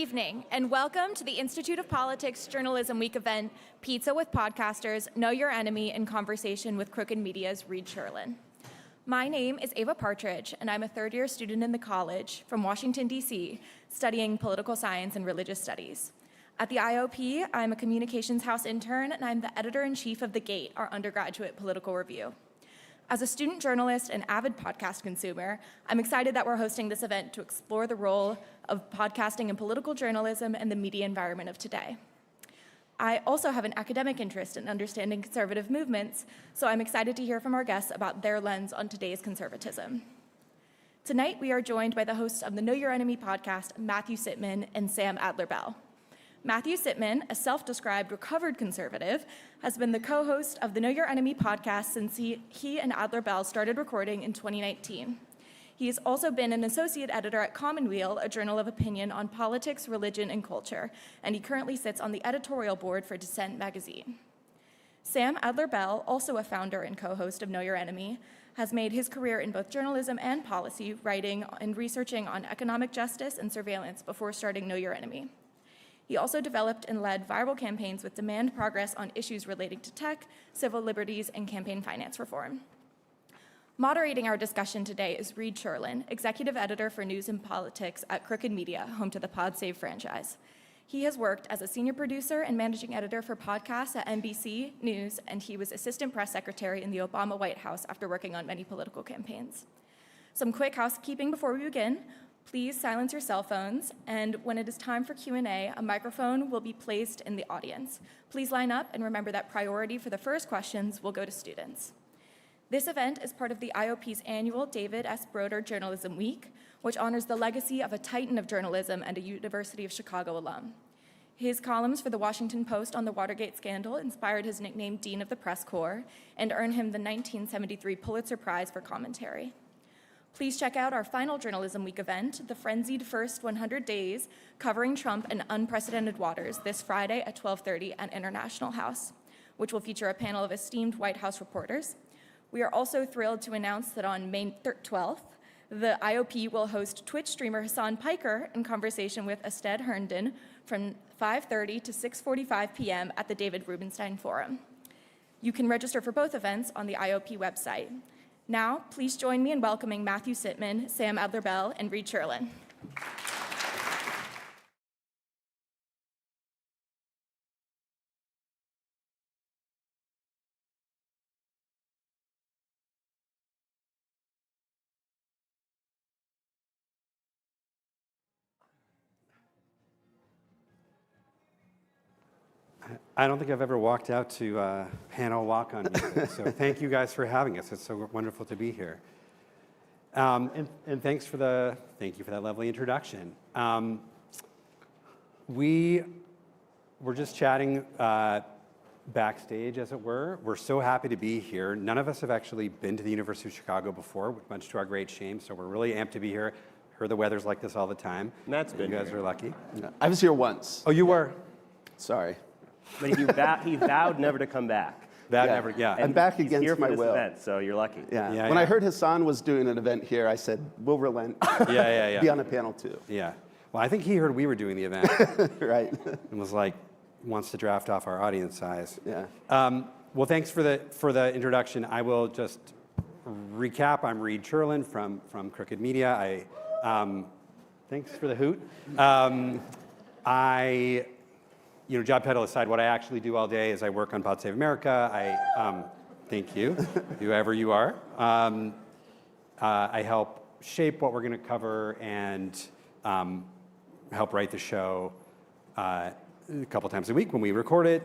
Evening, and welcome to the Institute of Politics Journalism Week event, Pizza with Podcasters, Know Your Enemy in Conversation with Crooked Media's Reid Cherlin. My name is Ava Partridge, and I'm a third-year student in the college from Washington, D.C., studying political science and religious studies. At the IOP, I'm a Communications House intern, and I'm the editor-in-chief of The Gate, our undergraduate political review. As a student journalist and avid podcast consumer, I'm excited that we're hosting this event to explore the role of podcasting in political journalism and the media environment of today. I also have an academic interest in understanding conservative movements, so I'm excited to hear from our guests about their lens on today's conservatism. Tonight, we are joined by the hosts of the Know Your Enemy podcast, Matthew Sitman and Sam Adler-Bell. Matthew Sitman, a self-described recovered conservative, has been the co-host of the Know Your Enemy podcast since he and Adler-Bell started recording in 2019. He has also been an associate editor at Commonweal, a journal of opinion on politics, religion, and culture, and he currently sits on the editorial board for Dissent magazine. Sam Adler-Bell, also a founder and co-host of Know Your Enemy, has made his career in both journalism and policy, writing and researching on economic justice and surveillance before starting Know Your Enemy. He also developed and led viral campaigns with demand progress on issues relating to tech, civil liberties, and campaign finance reform. Moderating our discussion today is Reid Cherlin, executive editor for news and politics at Crooked Media, home to the Pod Save franchise. He has worked as a senior producer and managing editor for podcasts at NBC News, and he was assistant press secretary in the Obama White House after working on many political campaigns. Some quick housekeeping before we begin. Please silence your cell phones, and when it is time for Q&A, a microphone will be placed in the audience. Please line up and remember that priority for the first questions will go to students. This event is part of the IOP's annual David S. Broder Journalism Week, which honors the legacy of a titan of journalism and a University of Chicago alum. His columns for the Washington Post on the Watergate scandal inspired his nickname Dean of the Press Corps and earned him the 1973 Pulitzer Prize for commentary. Please check out our final Journalism Week event, the Frenzied First 100 Days, covering Trump in unprecedented waters, this Friday at 12:30 at International House, which will feature a panel of esteemed White House reporters. We are also thrilled to announce that on May 12th, the IOP will host Twitch streamer Hassan Piker in conversation with Ested Herndon from 5:30 to 6:45 p.m. at the David Rubenstein Forum. You can register for both events on the IOP website. Now, please join me in welcoming Matthew Sitman, Sam Adler-Bell, and Reid Cherlin. I don't think I've ever walked out to panel walk on music, so thank you guys for having us. It's so wonderful to be here. And thank you for that lovely introduction. We were just chatting backstage, as it were. We're so happy to be here. None of us have actually been to the University of Chicago before, much to our great shame, so we're really amped to be here. Heard the weather's like this all the time. Matt's been You guys here. are lucky. No, I was here once. Oh, you were? Sorry. But he vowed never to come back. Yeah. I'm back He's against here for my this will. event, so you're lucky. Yeah. When I heard Hassan was doing an event here, I said, we'll relent. Yeah. Be on a panel too. Yeah. Well, I think he heard we were doing the event Right. and was like, wants to draft off our audience size. Yeah. Well, thanks for the introduction. I will just recap. I'm Reid Cherlin from Crooked Media. Thanks for the hoot. Job title aside, what I actually do all day is I work on Pod Save America. Thank you, whoever you are. I help shape what we're going to cover and help write the show a couple times a week when we record it.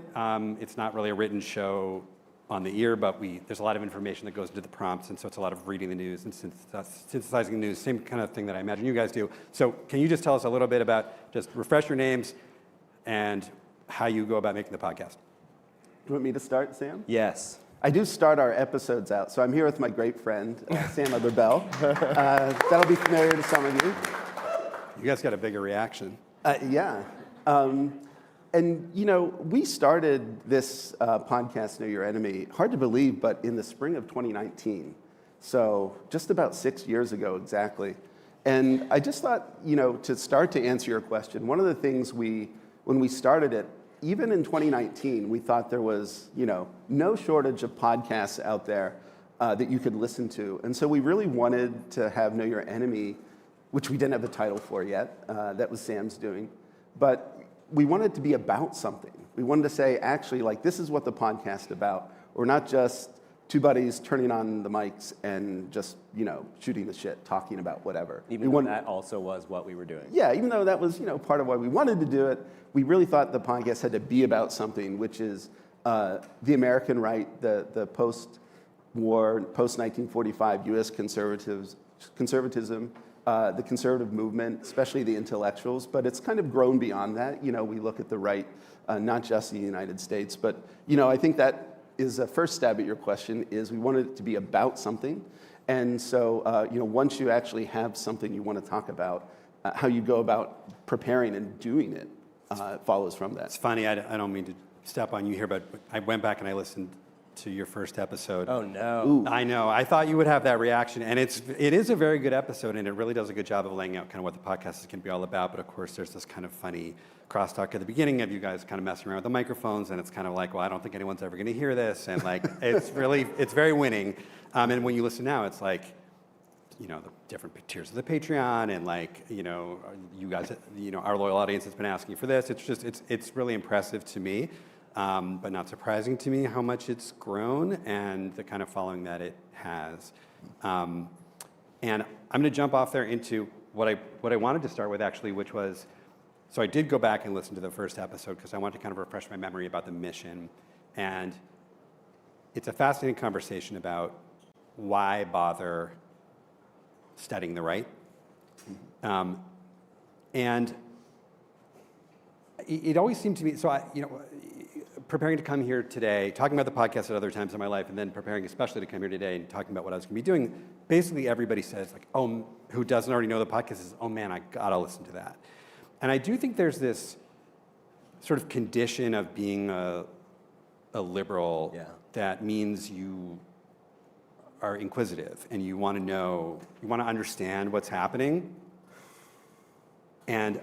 It's not really a written show on the ear, but there's a lot of information that goes into the prompts, and so it's a lot of reading the news and synthesizing the news, same kind of thing that I imagine you guys do. So can you just tell us a little bit about, just refresh your names and how you go about making the podcast? You want me to start, Sam? Yes. I do start our episodes out, so I'm here with my great friend, Sam Adler-Bell. That'll be familiar to some of you. You guys got a bigger reaction. Yeah. And, we started this podcast, Know Your Enemy, hard to believe, but in the spring of 2019. So just about 6 years ago exactly. And I just thought, to start to answer your question, one of the things when we started it, even in 2019, we thought there was, no shortage of podcasts out there that you could listen to. And so we really wanted to have Know Your Enemy, which we didn't have the title for yet. That was Sam's doing. But we wanted it to be about something. We wanted to say, actually, this is what the podcast is about. We're not just two buddies turning on the mics and just, shooting the shit, talking about whatever. Even though that also was what we were doing. Yeah, even though that was, part of why we wanted to do it, we really thought the podcast had to be about something, which is the American right, the post-war, post-1945 U.S. conservatism, the conservative movement, especially the intellectuals, but it's kind of grown beyond that. We look at the right, not just in the United States, but, I think that is a first stab at your question, is we wanted it to be about something. And so, once you actually have something you want to talk about, how you go about preparing and doing it follows from that. It's funny, I don't mean to step on you here, but I went back and I listened to your first episode. Oh, no. Ooh. I know. I thought you would have that reaction. And it is a very good episode, and it really does a good job of laying out kind of what the podcast is going to be all about. But of course, there's this kind of funny crosstalk at the beginning of you guys kind of messing around with the microphones, and it's kind of like, well, I don't think anyone's ever going to hear this. And it's very winning. And when you listen now, it's like, the different tiers of the Patreon, and you guys, our loyal audience has been asking for this. It's really impressive to me. But not surprising to me how much it's grown and the kind of following that it has. And I'm going to jump off there into what I wanted to start with, actually, which was, so I did go back and listen to the first episode because I wanted to kind of refresh my memory about the mission. And it's a fascinating conversation about why bother studying the right. And it always seemed to me, so preparing to come here today, talking about the podcast at other times in my life, and then preparing especially to come here today and talking about what I was going to be doing, basically everybody says, who doesn't already know the podcast says, oh man, I gotta listen to that. And I do think there's this sort of condition of being a liberal that means you are inquisitive and you want to know, you want to understand what's happening, and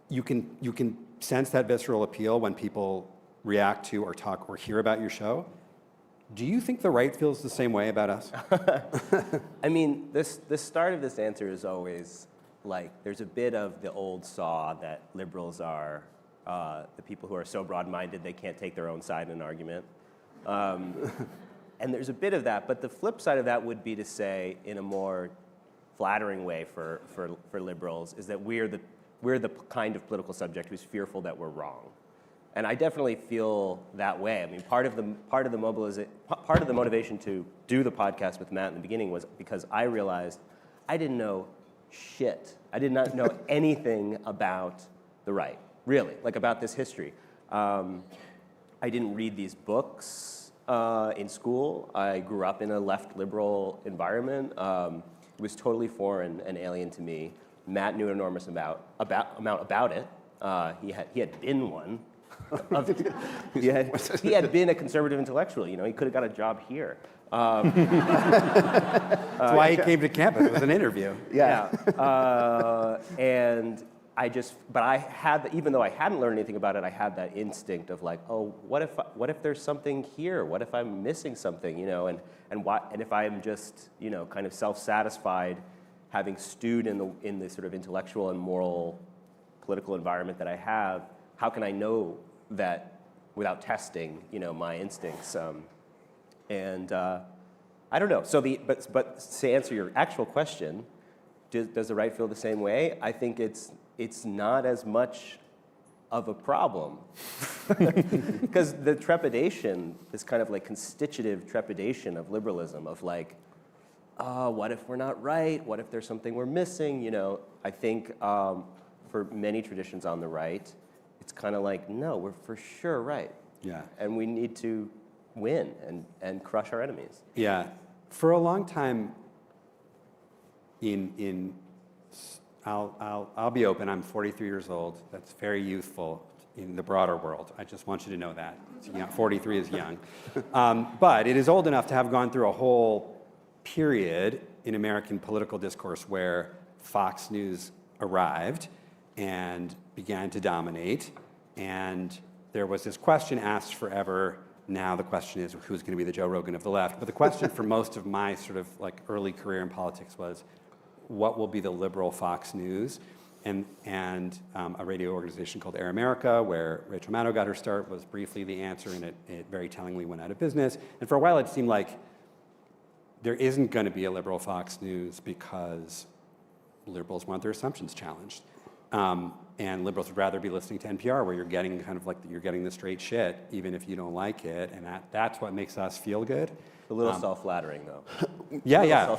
you can sense that visceral appeal when people react to or talk or hear about your show. Do you think the right feels the same way about us? I mean, the start of this answer is always there's a bit of the old saw that liberals are the people who are so broad-minded they can't take their own side in an argument. And there's a bit of that, but the flip side of that would be to say, in a more flattering way for liberals, is that we're the kind of political subject who's fearful that we're wrong. And I definitely feel that way. I mean, part of the motivation to do the podcast with Matt in the beginning was because I realized I didn't know shit. I did not know anything about the right, really, about this history. I didn't read these books in school. I grew up in a left liberal environment. It was totally foreign and alien to me. Matt knew an enormous amount about it. He had been one. He had been a conservative intellectual. He could have got a job here. That's why he came to campus. It was an interview. Yeah. And but I had, even though I hadn't learned anything about it, I had that instinct of what if there's something here? What if I'm missing something? And if I'm just kind of self-satisfied, having stewed in the sort of intellectual and moral political environment that I have, how can I know that without testing, my instincts? And I don't know. So but to answer your actual question, does the right feel the same way? I think it's not as much of a problem because the trepidation, this kind of constitutive trepidation of liberalism, of what if we're not right? What if there's something we're missing? I think for many traditions on the right, it's kind of no, we're for sure right. Yeah. And we need to win and crush our enemies. Yeah. For a long time, I'll be open. I'm 43 years old. That's very youthful in the broader world. I just want you to know that. 43 is young. But it is old enough to have gone through a whole period in American political discourse where Fox News arrived and began to dominate, and there was this question asked forever. Now the question is, who's going to be the Joe Rogan of the left? But the question for most of my sort of like early career in politics was, what will be the liberal Fox News? And a radio organization called Air America, where Rachel Maddow got her start, was briefly the answer, and it very tellingly went out of business. And for a while, it seemed like there isn't going to be a liberal Fox News because liberals want their assumptions challenged. And liberals would rather be listening to NPR, where you're getting kind of like you're getting the straight shit, even if you don't like it, and that's what makes us feel good. A little self-flattering, though. Yeah.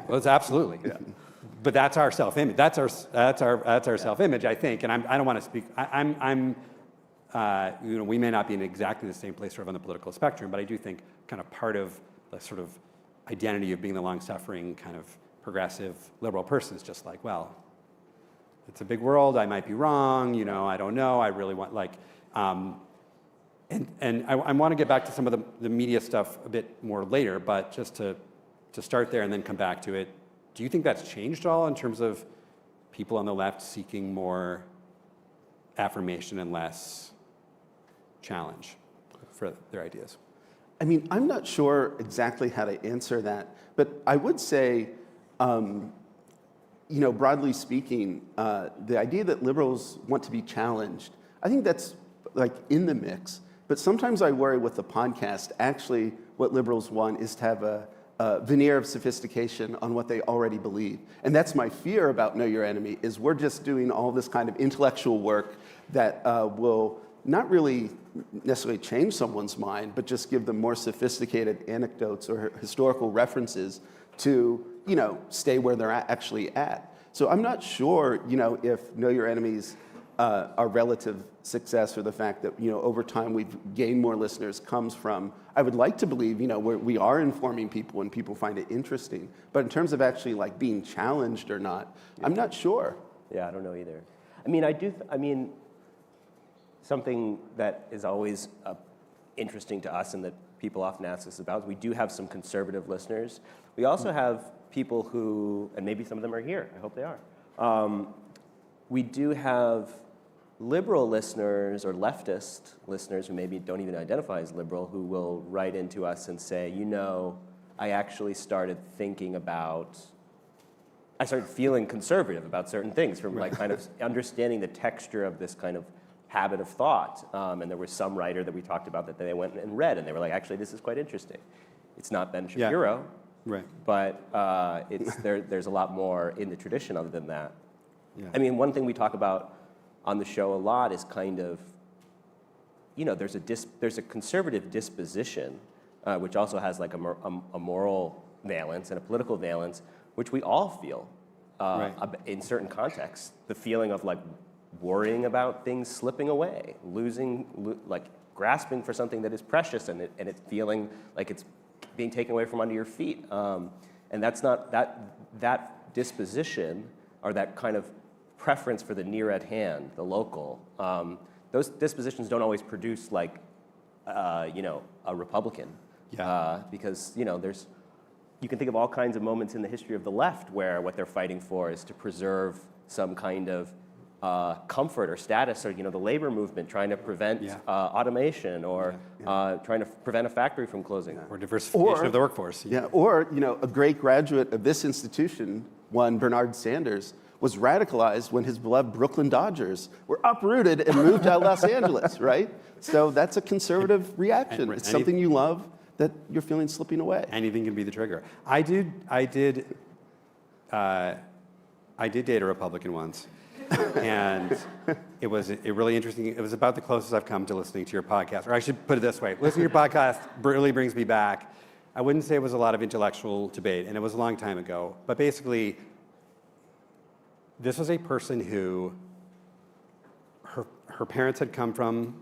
Well, it's absolutely. Yeah. But that's our self-image. That's our self-image, I think. And I don't want to speak. We may not be in exactly the same place sort of on the political spectrum, but I do think kind of part of the sort of identity of being the long-suffering kind of progressive liberal person is just like, well, it's a big world. I might be wrong. I don't know. I really want and I want to get back to some of the media stuff a bit more later, but just to start there and then come back to it. Do you think that's changed at all in terms of people on the left seeking more affirmation and less challenge for their ideas? I mean, I'm not sure exactly how to answer that, but I would say, broadly speaking, the idea that liberals want to be challenged, I think that's like in the mix. But sometimes I worry with the podcast, actually what liberals want is to have a veneer of sophistication on what they already believe. And that's my fear about Know Your Enemy, is we're just doing all this kind of intellectual work that will not really necessarily change someone's mind, but just give them more sophisticated anecdotes or historical references to, stay where they're actually at. So I'm not sure, if Know Your Enemy's our relative success, or the fact that over time we've gained more listeners, comes from, I would like to believe we are informing people and people find it interesting, but in terms of actually like being challenged or not, I'm not sure. Yeah, I don't know either. I mean, something that is always interesting to us and that people often ask us about, we do have some conservative listeners. We also have people who, and maybe some of them are here, I hope they are. We do have liberal listeners or leftist listeners who maybe don't even identify as liberal, who will write into us and say, I actually started I started feeling conservative about certain things from like kind of understanding the texture of this kind of habit of thought. And there was some writer that we talked about that they went and read, and they were like, actually, this is quite interesting. It's not Ben Shapiro, but there's a lot more in the tradition other than that. Yeah. I mean, one thing we talk about on the show a lot is kind of, there's a conservative disposition, which also has like a moral valence and a political valence, which we all feel in certain contexts. The feeling of like worrying about things slipping away, like grasping for something that is precious, and it's feeling like it's being taken away from under your feet. And that's not that disposition, or that kind of preference for the near at hand, the local. Those dispositions don't always produce like, a Republican, because you can think of all kinds of moments in the history of the left where what they're fighting for is to preserve some kind of comfort or status, or the labor movement trying to prevent automation, or trying to prevent a factory from closing, or diversification of the workforce. Or a great graduate of this institution, one Bernard Sanders, was radicalized when his beloved Brooklyn Dodgers were uprooted and moved to Los Angeles, right? So that's a conservative reaction. It's something you love that you're feeling slipping away. Anything can be the trigger. I did date a Republican once, and it was really interesting. It was about the closest I've come to listening to your podcast. Or I should put it this way: listening to your podcast really brings me back. I wouldn't say it was a lot of intellectual debate, and it was a long time ago. But basically, this was a person who, her parents had come from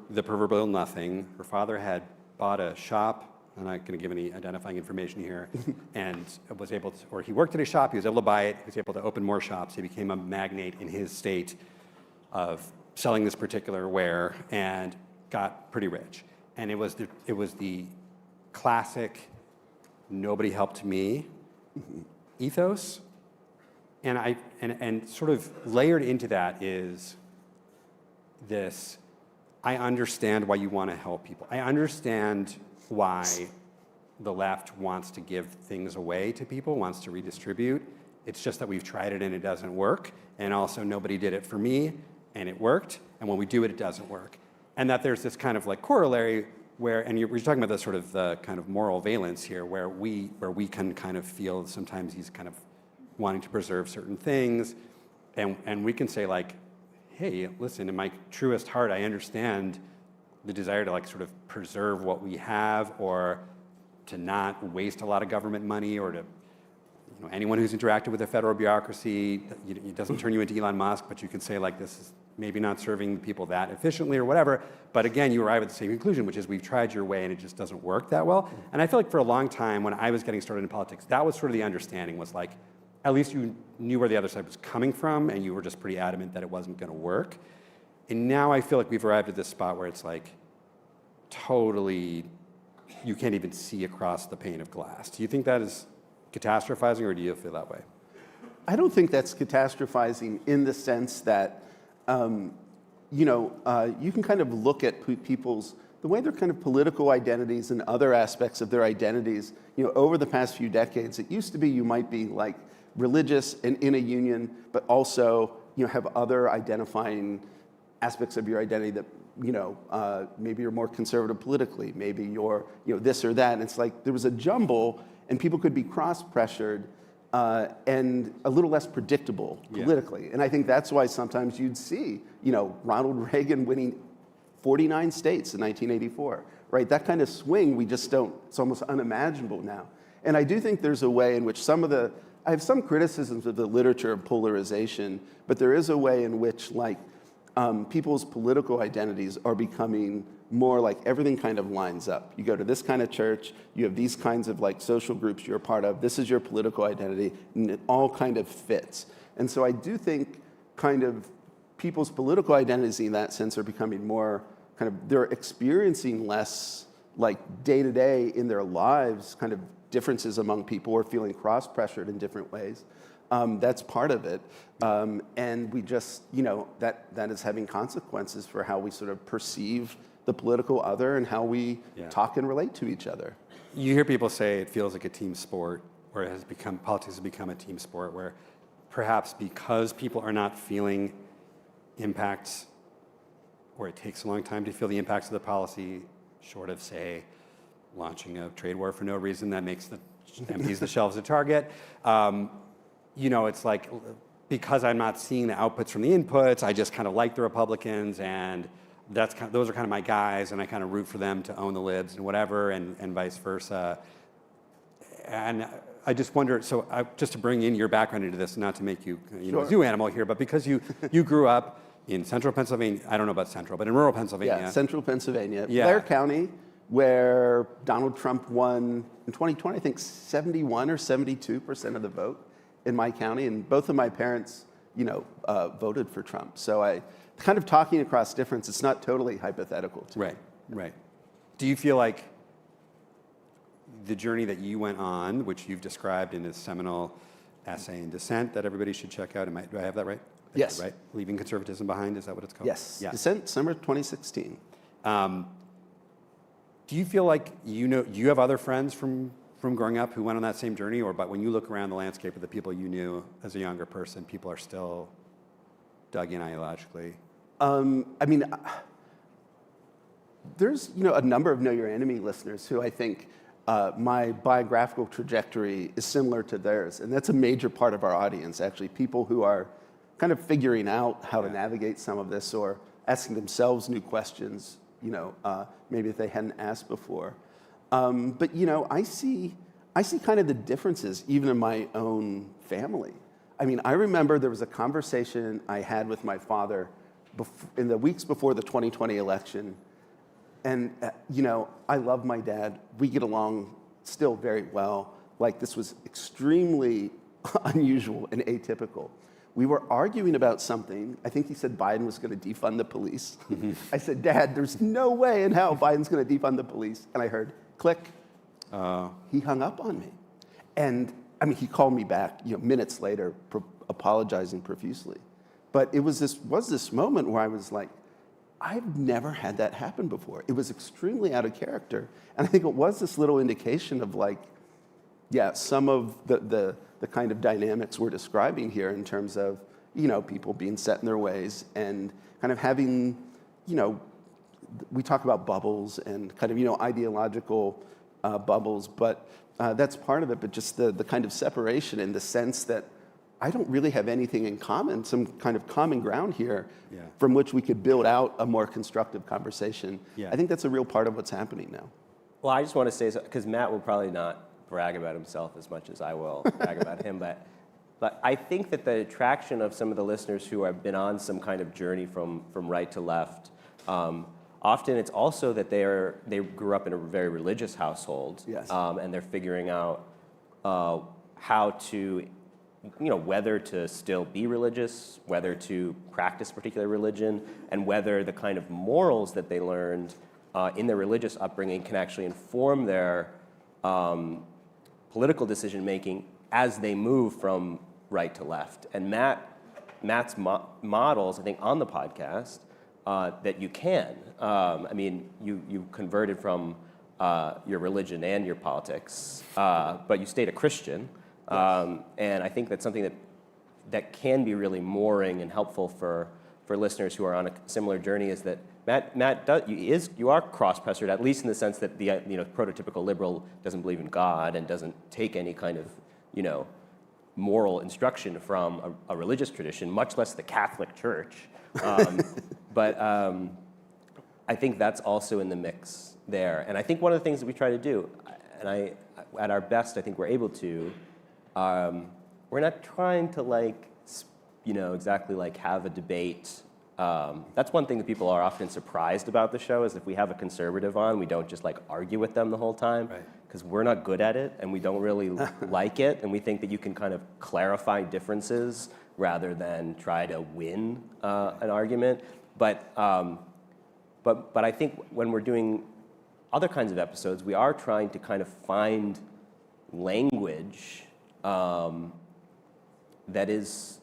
the proverbial nothing. Her father had bought a shop. I'm not going to give any identifying information here. And was able to, or he worked at a shop, he was able to buy it, he was able to open more shops. He became a magnate in his state of selling this particular ware and got pretty rich. And it was the classic nobody helped me ethos. And sort of layered into that is this, I understand why you want to help people. I understand why the left wants to give things away to people, wants to redistribute. It's just that we've tried it and it doesn't work. And also nobody did it for me and it worked. And when we do it, it doesn't work. And that there's this kind of like corollary where, and we're talking about the sort of the kind of moral valence here, where we can kind of feel sometimes he's kind of wanting to preserve certain things. And we can say like, hey, listen, in my truest heart, I understand the desire to like sort of preserve what we have, or to not waste a lot of government money, or to, anyone who's interacted with the federal bureaucracy, it doesn't turn you into Elon Musk, but you can say like, this is maybe not serving people that efficiently or whatever. But again, you arrive at the same conclusion, which is we've tried your way and it just doesn't work that well. And I feel like for a long time when I was getting started in politics, that was sort of the understanding, was like, at least you knew where the other side was coming from and you were just pretty adamant that it wasn't gonna work. And now I feel like we've arrived at this spot where it's like totally, you can't even see across the pane of glass. Do you think that is catastrophizing, or do you feel that way? I don't think that's catastrophizing in the sense that, you can kind of look at the way their kind of political identities and other aspects of their identities, over the past few decades. It used to be you might be like religious and in a union, but also, have other identifying aspects of your identity that, maybe you're more conservative politically, maybe you're, this or that. And it's like there was a jumble and people could be cross-pressured and a little less predictable politically. And I think that's why sometimes you'd see, Ronald Reagan winning 49 states in 1984, right? That kind of swing, we just don't, it's almost unimaginable now. And I do think there's a way in which I have some criticisms of the literature of polarization, but there is a way in which people's political identities are becoming more like everything kind of lines up. You go to this kind of church, you have these kinds of social groups you're a part of, this is your political identity, and it all kind of fits. And so I do think kind of people's political identities in that sense are becoming more they're experiencing less day to day in their lives kind of differences among people, or feeling cross-pressured in different ways. That's part of it. And we just, that is having consequences for how we sort of perceive the political other and how we talk and relate to each other. You hear people say it feels like a team sport, where politics has become a team sport, where perhaps because people are not feeling impacts, or it takes a long time to feel the impacts of the policy, short of, say, launching a trade war for no reason that empties the shelves of Target. It's like, because I'm not seeing the outputs from the inputs, I just kind of like the Republicans, and those are kind of my guys, and I kind of root for them to own the libs and whatever, and vice versa. And I just wonder, so just to bring in your background into this, not to make you, a zoo animal here, but because you grew up in central Pennsylvania, I don't know about central, but in rural Pennsylvania. Yeah, central Pennsylvania, Blair County, where Donald Trump won in 2020, I think 71 or 72% of the vote in my county, and both of my parents, voted for Trump. So I kind of talking across difference, it's not totally hypothetical to me. Right. Do you feel like the journey that you went on, which you've described in this seminal essay in Dissent that everybody should check out, do I have that right? Yes. Right? Leaving Conservatism Behind, is that what it's called? Yes. Dissent, summer 2016. Do you feel like you have other friends from growing up who went on that same journey, but when you look around the landscape of the people you knew as a younger person, people are still dug in ideologically? There's a number of Know Your Enemy listeners who I think my biographical trajectory is similar to theirs, and that's a major part of our audience, actually, people who are kind of figuring out how to navigate some of this, or asking themselves new questions, maybe if they hadn't asked before. But I see kind of the differences even in my own family. I remember there was a conversation I had with my father in the weeks before the 2020 election. And, I love my dad. We get along still very well. This was extremely unusual and atypical. We were arguing about something. I think he said Biden was going to defund the police. I said, Dad, there's no way in hell Biden's going to defund the police. And I heard, click. He hung up on me. And he called me back, minutes later, apologizing profusely. But it was this moment where I was like, I've never had that happen before. It was extremely out of character. And I think it was this little indication of like, yeah, some of the kind of dynamics we're describing here in terms of, people being set in their ways and kind of having, we talk about bubbles and kind of, ideological bubbles, but that's part of it, but just the kind of separation in the sense that I don't really have anything in common, some kind of common ground here from which we could build out a more constructive conversation. Yeah. I think that's a real part of what's happening now. Well, I just want to say, because Matt will probably not brag about himself as much as I will brag about him, but I think that the attraction of some of the listeners who have been on some kind of journey from right to left, often it's also that they grew up in a very religious household, yes. And they're figuring out how to, whether to still be religious, whether to practice a particular religion, and whether the kind of morals that they learned in their religious upbringing can actually inform their political decision making as they move from right to left. And Matt's models, I think, on the podcast, that you can. You converted from your religion and your politics, but you stayed a Christian. And I think that's something that can be really mooring and helpful for listeners who are on a similar journey. Is that Matt you are cross-pressured, at least in the sense that the prototypical liberal doesn't believe in God and doesn't take any kind of moral instruction from a religious tradition, much less the Catholic Church. But I think that's also in the mix there. And I think one of the things that we try to do, and at our best, I think we're able to. We're not trying to exactly have a debate. That's one thing that people are often surprised about the show is if we have a conservative on, we don't just argue with them the whole time, because we're not good at it and we don't really like it, and we think that you can kind of clarify differences rather than try to win an argument. But I think when we're doing other kinds of episodes, we are trying to kind of find language that is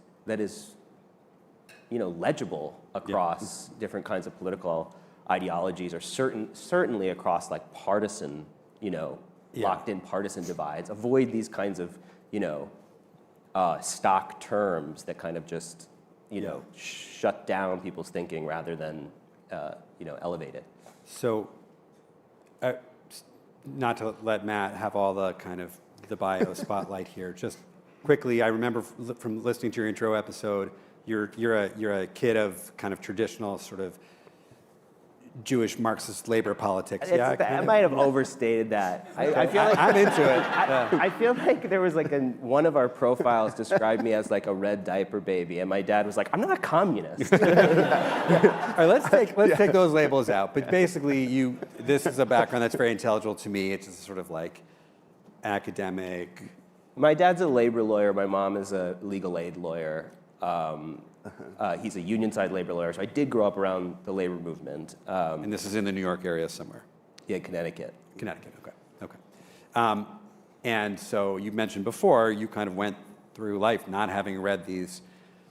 legible across different kinds of political ideologies, or certainly across partisan locked-in partisan divides. Avoid these kinds of stock terms that kind of just shut down people's thinking rather than elevate it. So, not to let Matt have all the kind of the bio spotlight here. Just quickly, I remember from listening to your intro episode, you're a kid of kind of traditional sort of Jewish Marxist labor politics. I might have overstated that. I feel like I'm into it. I feel like there was one of our profiles described me as a red diaper baby, and my dad was like, "I'm not a communist." All right, let's take those labels out. But basically, this is a background that's very intelligible to me. It's just sort of academic. My dad's a labor lawyer. My mom is a legal aid lawyer. He's a union side labor lawyer, so I did grow up around the labor movement. And this is in the New York area somewhere? Yeah, Connecticut. Connecticut, okay. And so you mentioned before, you kind of went through life not having read these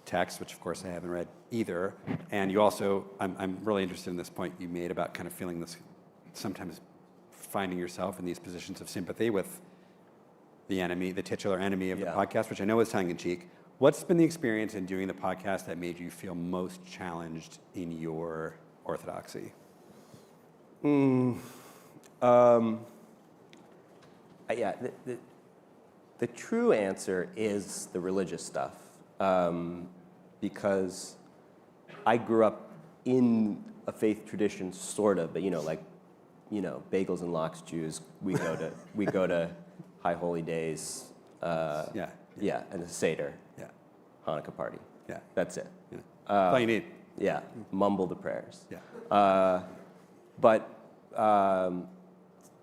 texts, which of course I haven't read either. And you also, I'm really interested in this point you made about kind of feeling this, sometimes finding yourself in these positions of sympathy with the enemy, the titular enemy of the podcast, which I know is tongue-in-cheek. What's been the experience in doing the podcast that made you feel most challenged in your orthodoxy? The true answer is the religious stuff, because I grew up in a faith tradition, sort of, but bagels and lox Jews. We go to High Holy Days. And a Seder. Yeah. Hanukkah party. Yeah. That's it. Yeah. That's all you need. Yeah. Mumble the prayers. Yeah. But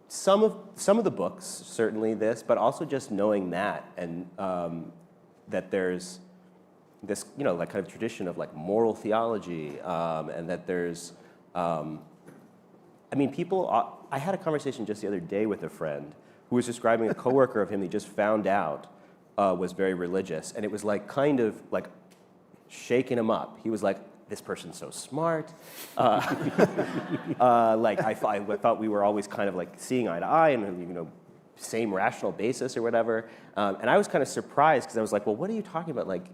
some of the books, certainly this, but also just knowing that, and that there's this, kind of tradition of moral theology, and that there's, people. I had a conversation just the other day with a friend who was describing a coworker of him he just found out was very religious, and it was like kind of like shaking him up. He was like, this person's so smart. Like I thought we were always kind of like seeing eye to eye and same rational basis or whatever. And I was kind of surprised because I was like, well, what are you talking about? Like,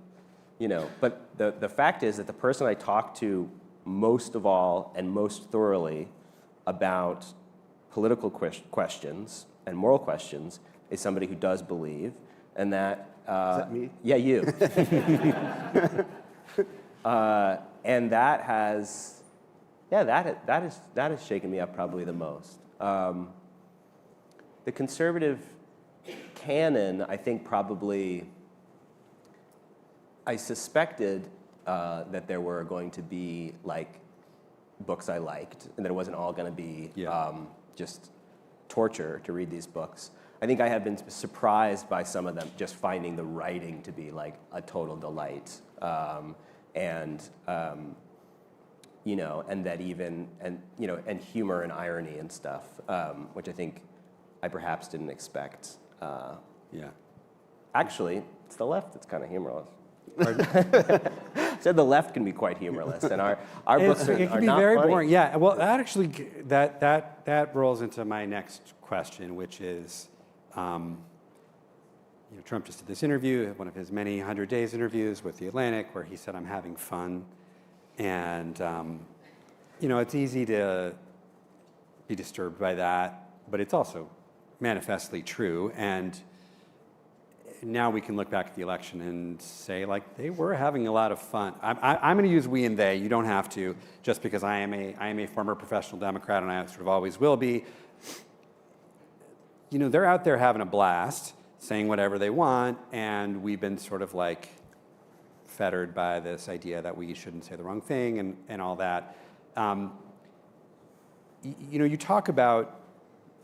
but the fact is that the person I talked to most of all and most thoroughly about political questions and moral questions is somebody who does believe, and that... Is that me? Yeah, you. And that has, that has shaken me up probably the most. The conservative canon, I think probably, I suspected that there were going to be like books I liked, and that it wasn't all going to be just torture to read these books. I think I have been surprised by some of them, just finding the writing to be like a total delight. And that even, and humor and irony and stuff, which I think I perhaps didn't expect. Actually, it's the left that's kind of humorless. Said the left can be quite humorless, and our books are not funny. It can be very boring. Yeah, well, that actually that rolls into my next question, which is, Trump just did this interview, one of his many 100 Days interviews with The Atlantic, where he said, "I'm having fun," and it's easy to be disturbed by that, but it's also manifestly true. And now we can look back at the election and say, like, they were having a lot of fun. I'm going to use we and they. You don't have to, just because I am a former professional Democrat, and I sort of always will be. They're out there having a blast, saying whatever they want, and we've been sort of like fettered by this idea that we shouldn't say the wrong thing and all that. You talk about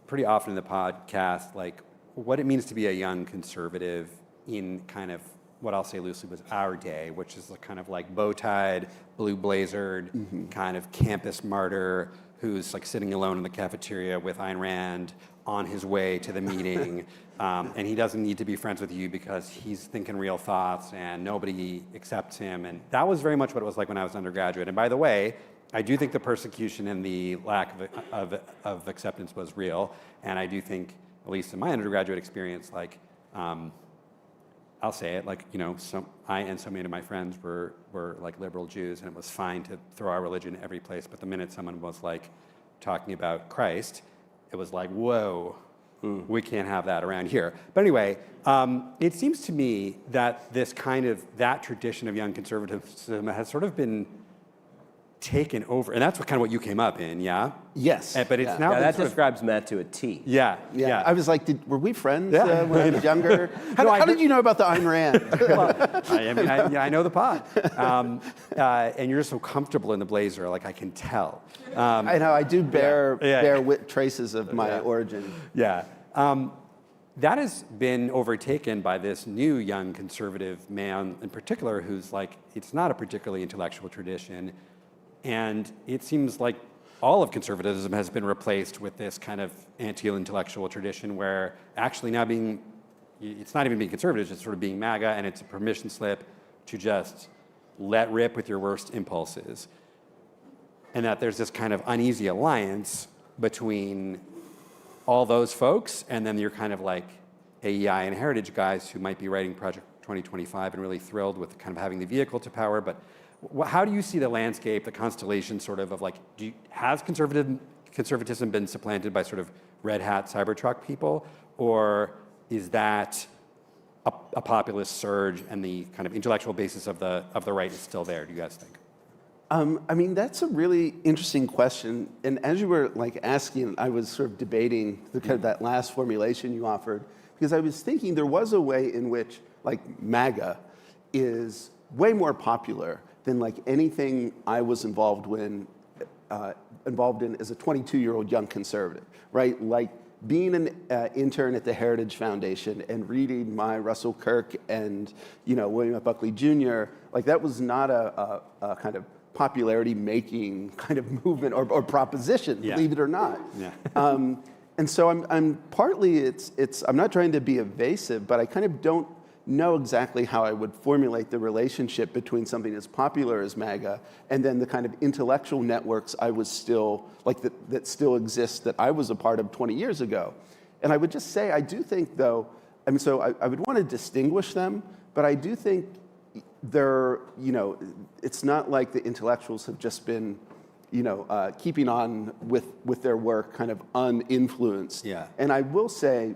pretty often in the podcast, like, what it means to be a young conservative in kind of what I'll say loosely was our day, which is kind of like bow-tied, blue blazered, kind of campus martyr who's like sitting alone in the cafeteria with Ayn Rand on his way to the meeting, and he doesn't need to be friends with you because he's thinking real thoughts and nobody accepts him. And that was very much what it was like when I was an undergraduate. And by the way, I do think the persecution and the lack of acceptance was real, and I do think, at least in my undergraduate experience, like, I'll say it, like, I and so many of my friends were like liberal Jews, and it was fine to throw our religion every place, but the minute someone was like talking about Christ, it was like, whoa, we can't have that around here. But anyway, it seems to me that that tradition of young conservatism has sort of been taken over, and that's kind of what you came up in, yeah? Yes. But it's now that describes Matt to a T. Yeah. I was like, were we friends when I was younger? How did you know about the Ayn Rand? Well, I know the pod. And you're so comfortable in the blazer, like I can tell. I know, I do bear traces of my origin. Yeah. That has been overtaken by this new young conservative man in particular who's like, it's not a particularly intellectual tradition. And it seems like all of conservatism has been replaced with this kind of anti-intellectual tradition where actually now it's not even being conservative, it's just sort of being MAGA, and it's a permission slip to just let rip with your worst impulses. And that there's this kind of uneasy alliance between all those folks and then you're kind of like AEI and Heritage guys who might be writing Project 2025 and really thrilled with kind of having the vehicle to power. But how do you see the landscape, the constellation sort of like, has conservatism been supplanted by sort of red hat Cybertruck people, or is that a populist surge and the kind of intellectual basis of the right is still there, do you guys think? I mean, that's a really interesting question. And as you were like asking, I was sort of debating kind of that last formulation you offered, because I was thinking there was a way in which like MAGA is way more popular than like anything I was involved in as a 22-year-old young conservative, right? Like being an intern at the Heritage Foundation and reading my Russell Kirk and William F. Buckley Jr., like that was not a kind of popularity-making kind of movement or proposition, believe it or not. Yeah. And so I'm partly I'm not trying to be evasive, but I kind of don't know exactly how I would formulate the relationship between something as popular as MAGA and then the kind of intellectual networks I was still, like that still exist that I was a part of 20 years ago. And I would just say, I do think though, I mean, so I would want to distinguish them, but I do think they're, it's not like the intellectuals have just been, keeping on with their work kind of uninfluenced. Yeah. And I will say,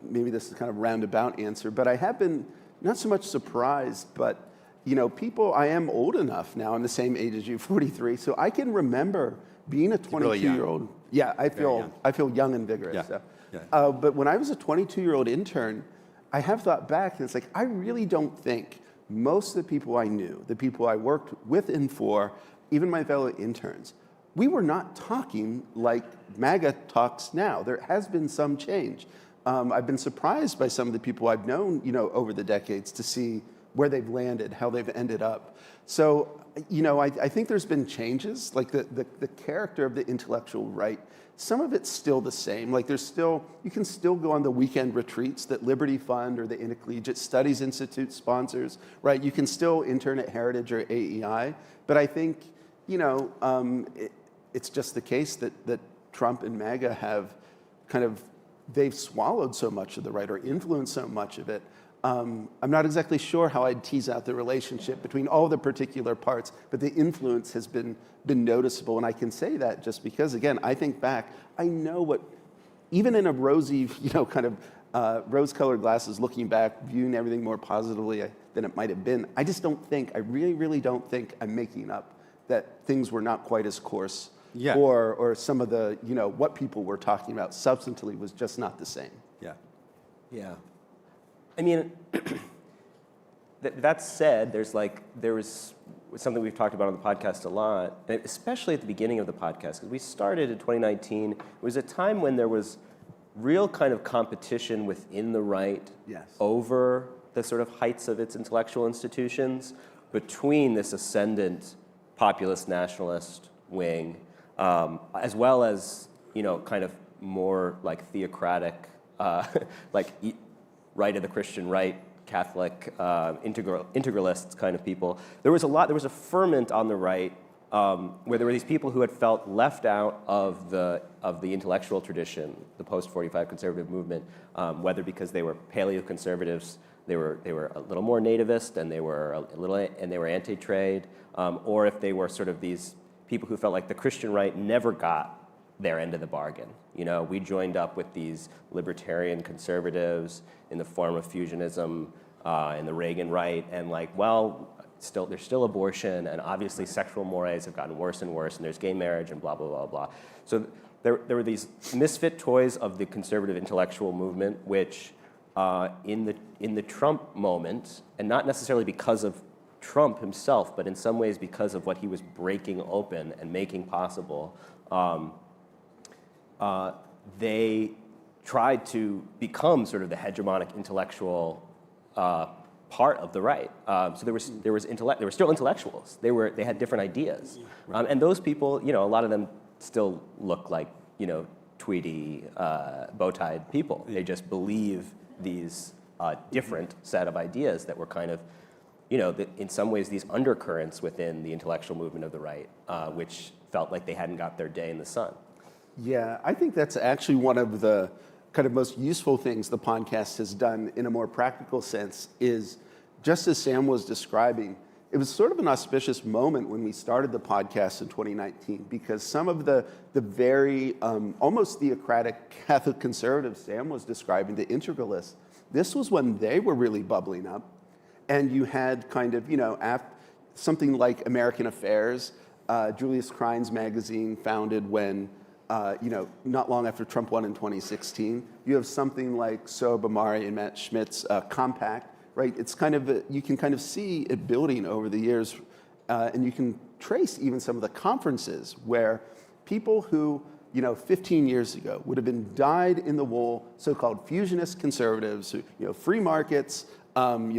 maybe this is kind of a roundabout answer, but I have been not so much surprised, but I am old enough now, I'm the same age as you, 43, so I can remember being a 22-year-old. Yeah, I feel young and vigorous. Yeah. So. Yeah. But when I was a 22-year-old intern, I have thought back, and it's like, I really don't think most of the people I knew, the people I worked with and for, even my fellow interns, we were not talking like MAGA talks now. There has been some change. I've been surprised by some of the people I've known, over the decades to see where they've landed, how they've ended up. So, I think there's been changes, like the character of the intellectual right. Some of it's still the same. Like you can still go on the weekend retreats that Liberty Fund or the Intercollegiate Studies Institute sponsors, right? You can still intern at Heritage or AEI. But I think, it's just the case that Trump and MAGA have they've swallowed so much of the right or influenced so much of it. I'm not exactly sure how I'd tease out the relationship between all the particular parts, but the influence has been noticeable. And I can say that just because, again, I think back, I know what, even in a rosy, rose-colored glasses, looking back, viewing everything more positively than it might have been, I really, really don't think I'm making up that things were not quite as coarse. Yeah. Or some of the, what people were talking about substantively was just not the same. Yeah. Yeah. I mean, that said, there was something we've talked about on the podcast a lot, especially at the beginning of the podcast, because we started in 2019. It was a time when there was real kind of competition within the right over the sort of heights of its intellectual institutions between this ascendant populist nationalist wing, as well as, kind of more like theocratic, like right of the Christian right, Catholic, integralists kind of people. There was a ferment on the right where there were these people who had felt left out of the intellectual tradition, the post-45 conservative movement, whether because they were paleoconservatives, they were a little more nativist, and they were anti-trade, or if they were sort of these people who felt like the Christian right never got their end of the bargain. We joined up with these libertarian conservatives in the form of Fusionism and the Reagan right, and there's still abortion, and obviously sexual mores have gotten worse and worse, and there's gay marriage and blah, blah, blah, blah. So there were these misfit toys of the conservative intellectual movement, which in the Trump moment, and not necessarily because of Trump himself, but in some ways because of what he was breaking open and making possible, they tried to become sort of the hegemonic intellectual part of the right. So there were still intellectuals. They had different ideas, and those people, a lot of them still look like tweedy, bow-tied people. They just believe these different set of ideas that were kind of, in some ways these undercurrents within the intellectual movement of the right, which felt like they hadn't got their day in the sun. Yeah, I think that's actually one of the kind of most useful things the podcast has done in a more practical sense is, just as Sam was describing, it was sort of an auspicious moment when we started the podcast in 2019, because some of the very almost theocratic Catholic conservatives Sam was describing, the integralists, this was when they were really bubbling up. And you had kind of, something like American Affairs, Julius Krein's magazine, founded when, not long after Trump won in 2016. You have something like Soa Bamari and Matt Schmidt's Compact, right? It's kind of, you can kind of see it building over the years, and you can trace even some of the conferences where people who, 15 years ago would have been dyed-in-the-wool so-called fusionist conservatives, who, free markets,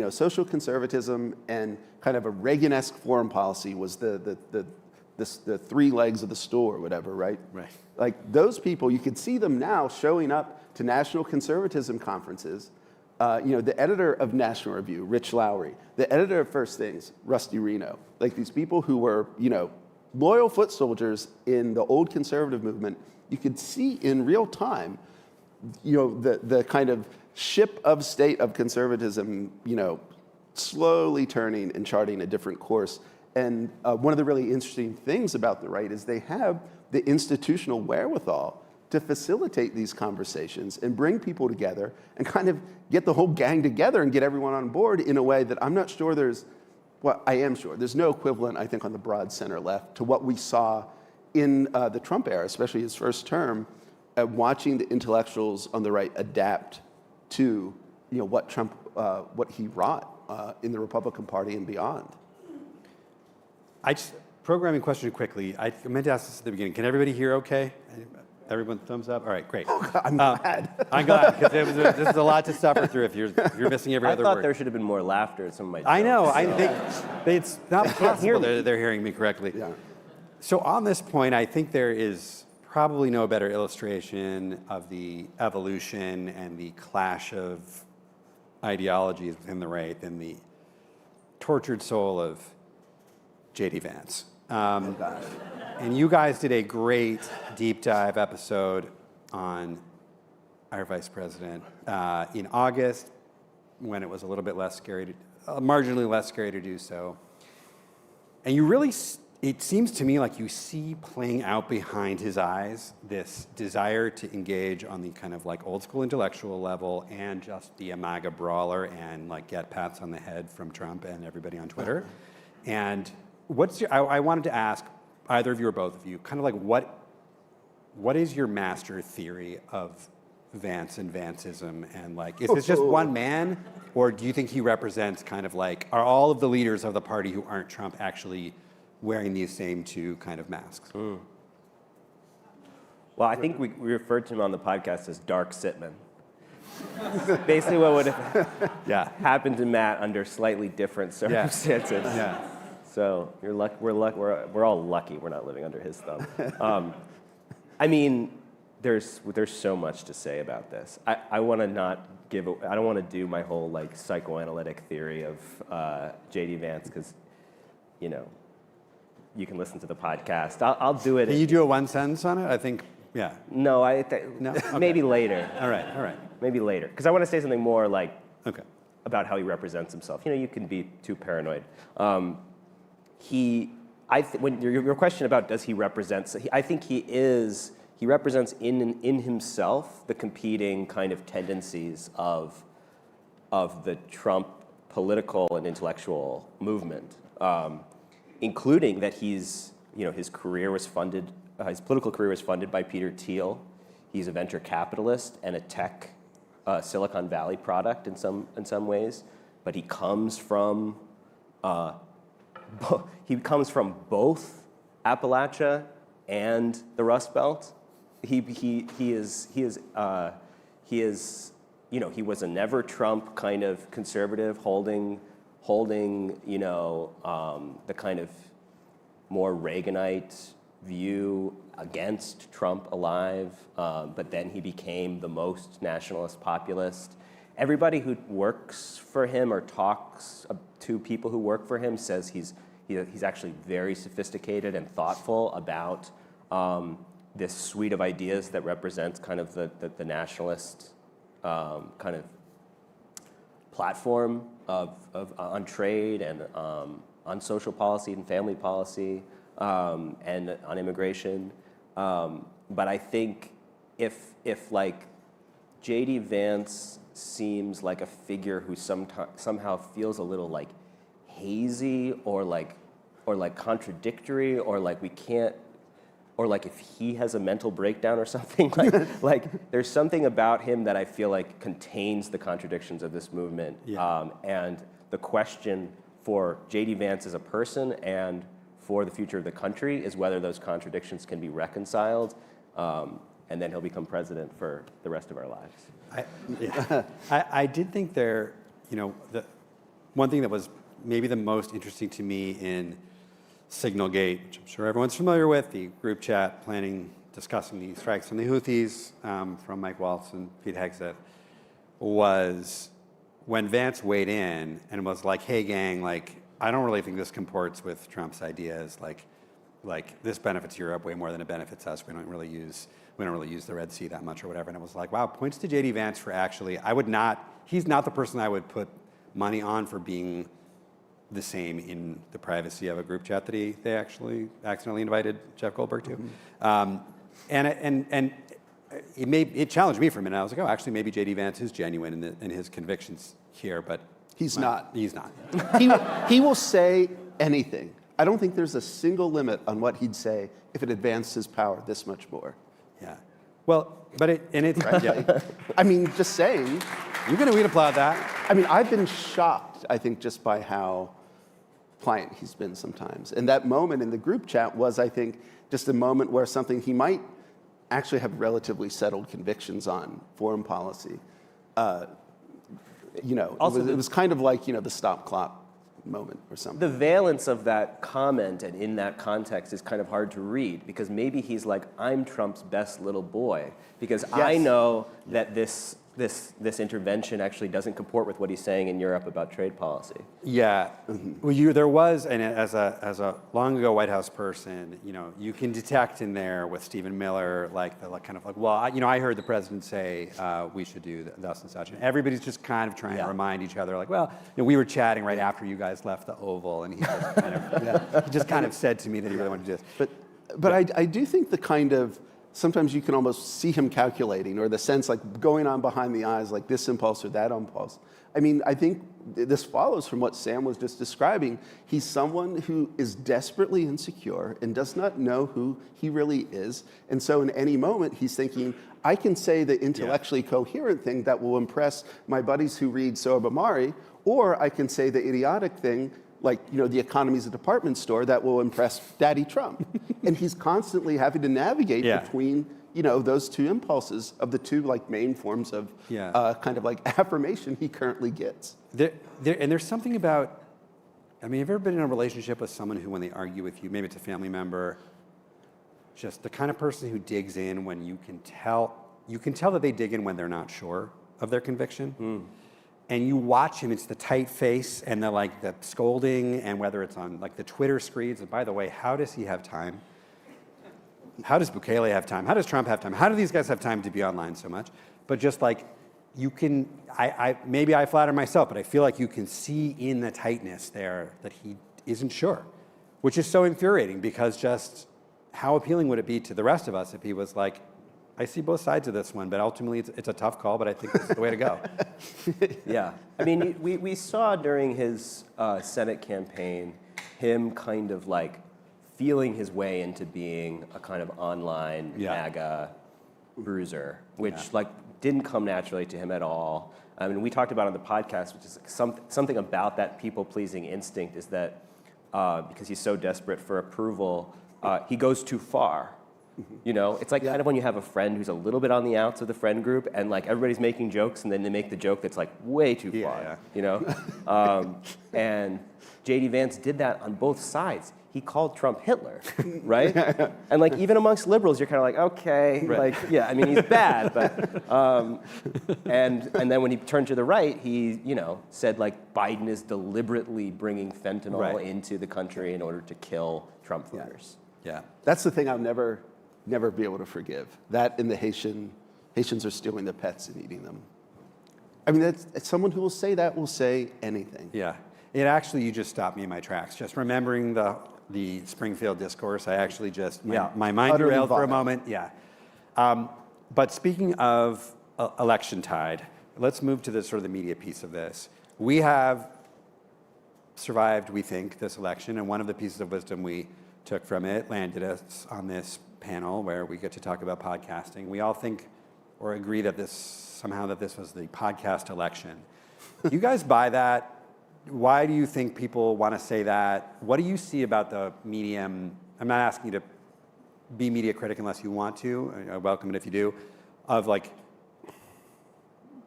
social conservatism, and kind of a Reagan-esque foreign policy was the three legs of the stool or whatever, right? Right. Like those people, you could see them now showing up to national conservatism conferences, the editor of National Review, Rich Lowry, the editor of First Things, Rusty Reno, like these people who were, loyal foot soldiers in the old conservative movement, you could see in real time, the kind of ship of state of conservatism, slowly turning and charting a different course. And one of the really interesting things about the right is they have the institutional wherewithal to facilitate these conversations and bring people together and kind of get the whole gang together and get everyone on board in a way that I'm not sure I am sure there's no equivalent, I think, on the broad center left to what we saw in the Trump era, especially his first term, watching the intellectuals on the right adapt to what Trump, what he wrought in the Republican Party and beyond. Programming question quickly. I meant to ask this at the beginning. Can everybody hear okay? Everyone thumbs up? All right, great. Oh, God, I'm glad. I'm glad, because this is a lot to suffer through if you're missing every other word. I thought there should have been more laughter at some of my jokes. I know. It's not possible they're hearing me correctly. Yeah. So on this point, I think there is probably no better illustration of the evolution and the clash of ideologies within the right than the tortured soul of JD Vance. And you guys did a great deep dive episode on our vice president in August, when it was a little bit less scary, marginally less scary to do so. And you really, it seems to me like you see playing out behind his eyes this desire to engage on the kind of like old school intellectual level and just be a MAGA brawler and like get pats on the head from Trump and everybody on Twitter. And I wanted to ask either of you or both of you, kind of like what is your master theory of Vance and Vanceism? And like, is this just one man, or do you think he represents kind of like, are all of the leaders of the party who aren't Trump actually wearing these same two kind of masks? Well, I think we referred to him on the podcast as Dark Sitman. Basically what would have happened to Matt under slightly different circumstances. Yeah. So we're all lucky we're not living under his thumb. I mean, there's so much to say about this. I want to I don't want to do my whole like psychoanalytic theory of JD Vance, because you can listen to the podcast. I'll do it. Can you do a one sentence on it? I think, yeah. No, No? Okay. Maybe later. All right. Maybe later, because I want to say something more like about how he represents himself. You can be too paranoid. When your question about does he represent, I think he represents in himself the competing kind of tendencies of the Trump political and intellectual movement, including that his political career was funded by Peter Thiel. He's a venture capitalist and a tech Silicon Valley product in some ways, but he comes from both Appalachia and the Rust Belt. He was a never Trump kind of conservative, holding the kind of more Reaganite view against Trump alive, but then he became the most nationalist populist. Everybody who works for him or talks to people who work for him says he's actually very sophisticated and thoughtful about this suite of ideas that represents kind of the nationalist kind of platform on trade and on social policy and family policy and on immigration. But I think if like JD Vance seems like a figure who somehow feels a little like hazy or like contradictory, or like we can't, or like if he has a mental breakdown or something, like there's something about him that I feel like contains the contradictions of this movement. And the question for JD Vance as a person and for the future of the country is whether those contradictions can be reconciled, and then he'll become president for the rest of our lives. I did think the one thing that was maybe the most interesting to me in Signalgate, which I'm sure everyone's familiar with, the group chat discussing the strikes from the Houthis from Mike Waltz and Pete Hegseth, was when Vance weighed in and was like, hey, gang, like, I don't really think this comports with Trump's ideas. Like this benefits Europe way more than it benefits us. We don't really use the Red Sea that much or whatever. And it was like, wow, points to JD Vance for actually, he's not the person I would put money on for being the same in the privacy of a group chat that they actually accidentally invited Jeff Goldberg to. And it challenged me for a minute. I was like, oh, actually, maybe JD Vance is genuine in his convictions here, but he's not. He's not. He will say anything. I don't think there's a single limit on what he'd say if it advanced his power this much more. Yeah. Well, right? Yeah. I mean, just saying. We'd applaud that. I mean, I've been shocked, I think, just by how pliant he's been sometimes. And that moment in the group chat was, I think, just a moment where something he might actually have relatively settled convictions on, foreign policy. Also, it was kind of like, the stop clock moment or something. The valence of that comment and in that context is kind of hard to read, because maybe he's like, I'm Trump's best little boy, because yes. I know that this intervention actually doesn't comport with what he's saying in Europe about trade policy. Yeah, well, there was, and as a long ago White House person, you can detect in there with Stephen Miller, I heard the president say we should do thus and such, and everybody's just kind of trying to remind each other, like, well, we were chatting right after you guys left the Oval, and he just kind of said to me that he really wanted to do this. But I do think the kind of, sometimes you can almost see him calculating, or the sense like going on behind the eyes, like this impulse or that impulse. I mean, I think this follows from what Sam was just describing. He's someone who is desperately insecure and does not know who he really is. And so in any moment, he's thinking, I can say the intellectually coherent thing that will impress my buddies who read Sohrab Ahmari, or I can say the idiotic thing, like, the economy's a department store that will impress Daddy Trump. And he's constantly having to navigate between, those two impulses of the two, like, main forms of kind of like affirmation he currently gets. And there's something about, have you ever been in a relationship with someone who, when they argue with you, maybe it's a family member, just the kind of person who digs in when you can tell that they dig in when they're not sure of their conviction? And you watch him, it's the tight face and the scolding, and whether it's on the Twitter screens. And by the way, how does he have time? How does Bukele have time? How does Trump have time? How do these guys have time to be online so much? But just you can, maybe I flatter myself, but I feel like you can see in the tightness there that he isn't sure, which is so infuriating, because just how appealing would it be to the rest of us if he was like, I see both sides of this one, but ultimately it's a tough call, but I think it's the way to go. Yeah. I mean, we saw during his Senate campaign him kind of feeling his way into being a kind of online Maga bruiser, which didn't come naturally to him at all. I mean, we talked about on the podcast, which is something about that people-pleasing instinct is that because he's so desperate for approval, he goes too far. It's kind of when you have a friend who's a little bit on the outs of the friend group, and everybody's making jokes, and then they make the joke that's way too far. And JD Vance did that on both sides. He called Trump Hitler, right? And even amongst liberals, you're kind of like, okay, right. I mean, he's bad, but and then when he turned to the right, he said Biden is deliberately bringing fentanyl into the country in order to kill Trump voters. Yeah, that's the thing I'll never be able to forgive. That and the Haitians are stealing the pets and eating them. I mean, it's someone who will say that will say anything. Yeah. You just stopped me in my tracks. Just remembering the Springfield discourse, I actually just, my mind derailed for a moment. Yeah. But speaking of election tide, let's move to the sort of the media piece of this. We have survived, we think, this election, and one of the pieces of wisdom we took from it landed us on this panel where we get to talk about podcasting. We all think or agree that this was the podcast election. Do you guys buy that? Why do you think people want to say that? What do you see about the medium? I'm not asking you to be media critic unless you want to. I welcome it if you do. Of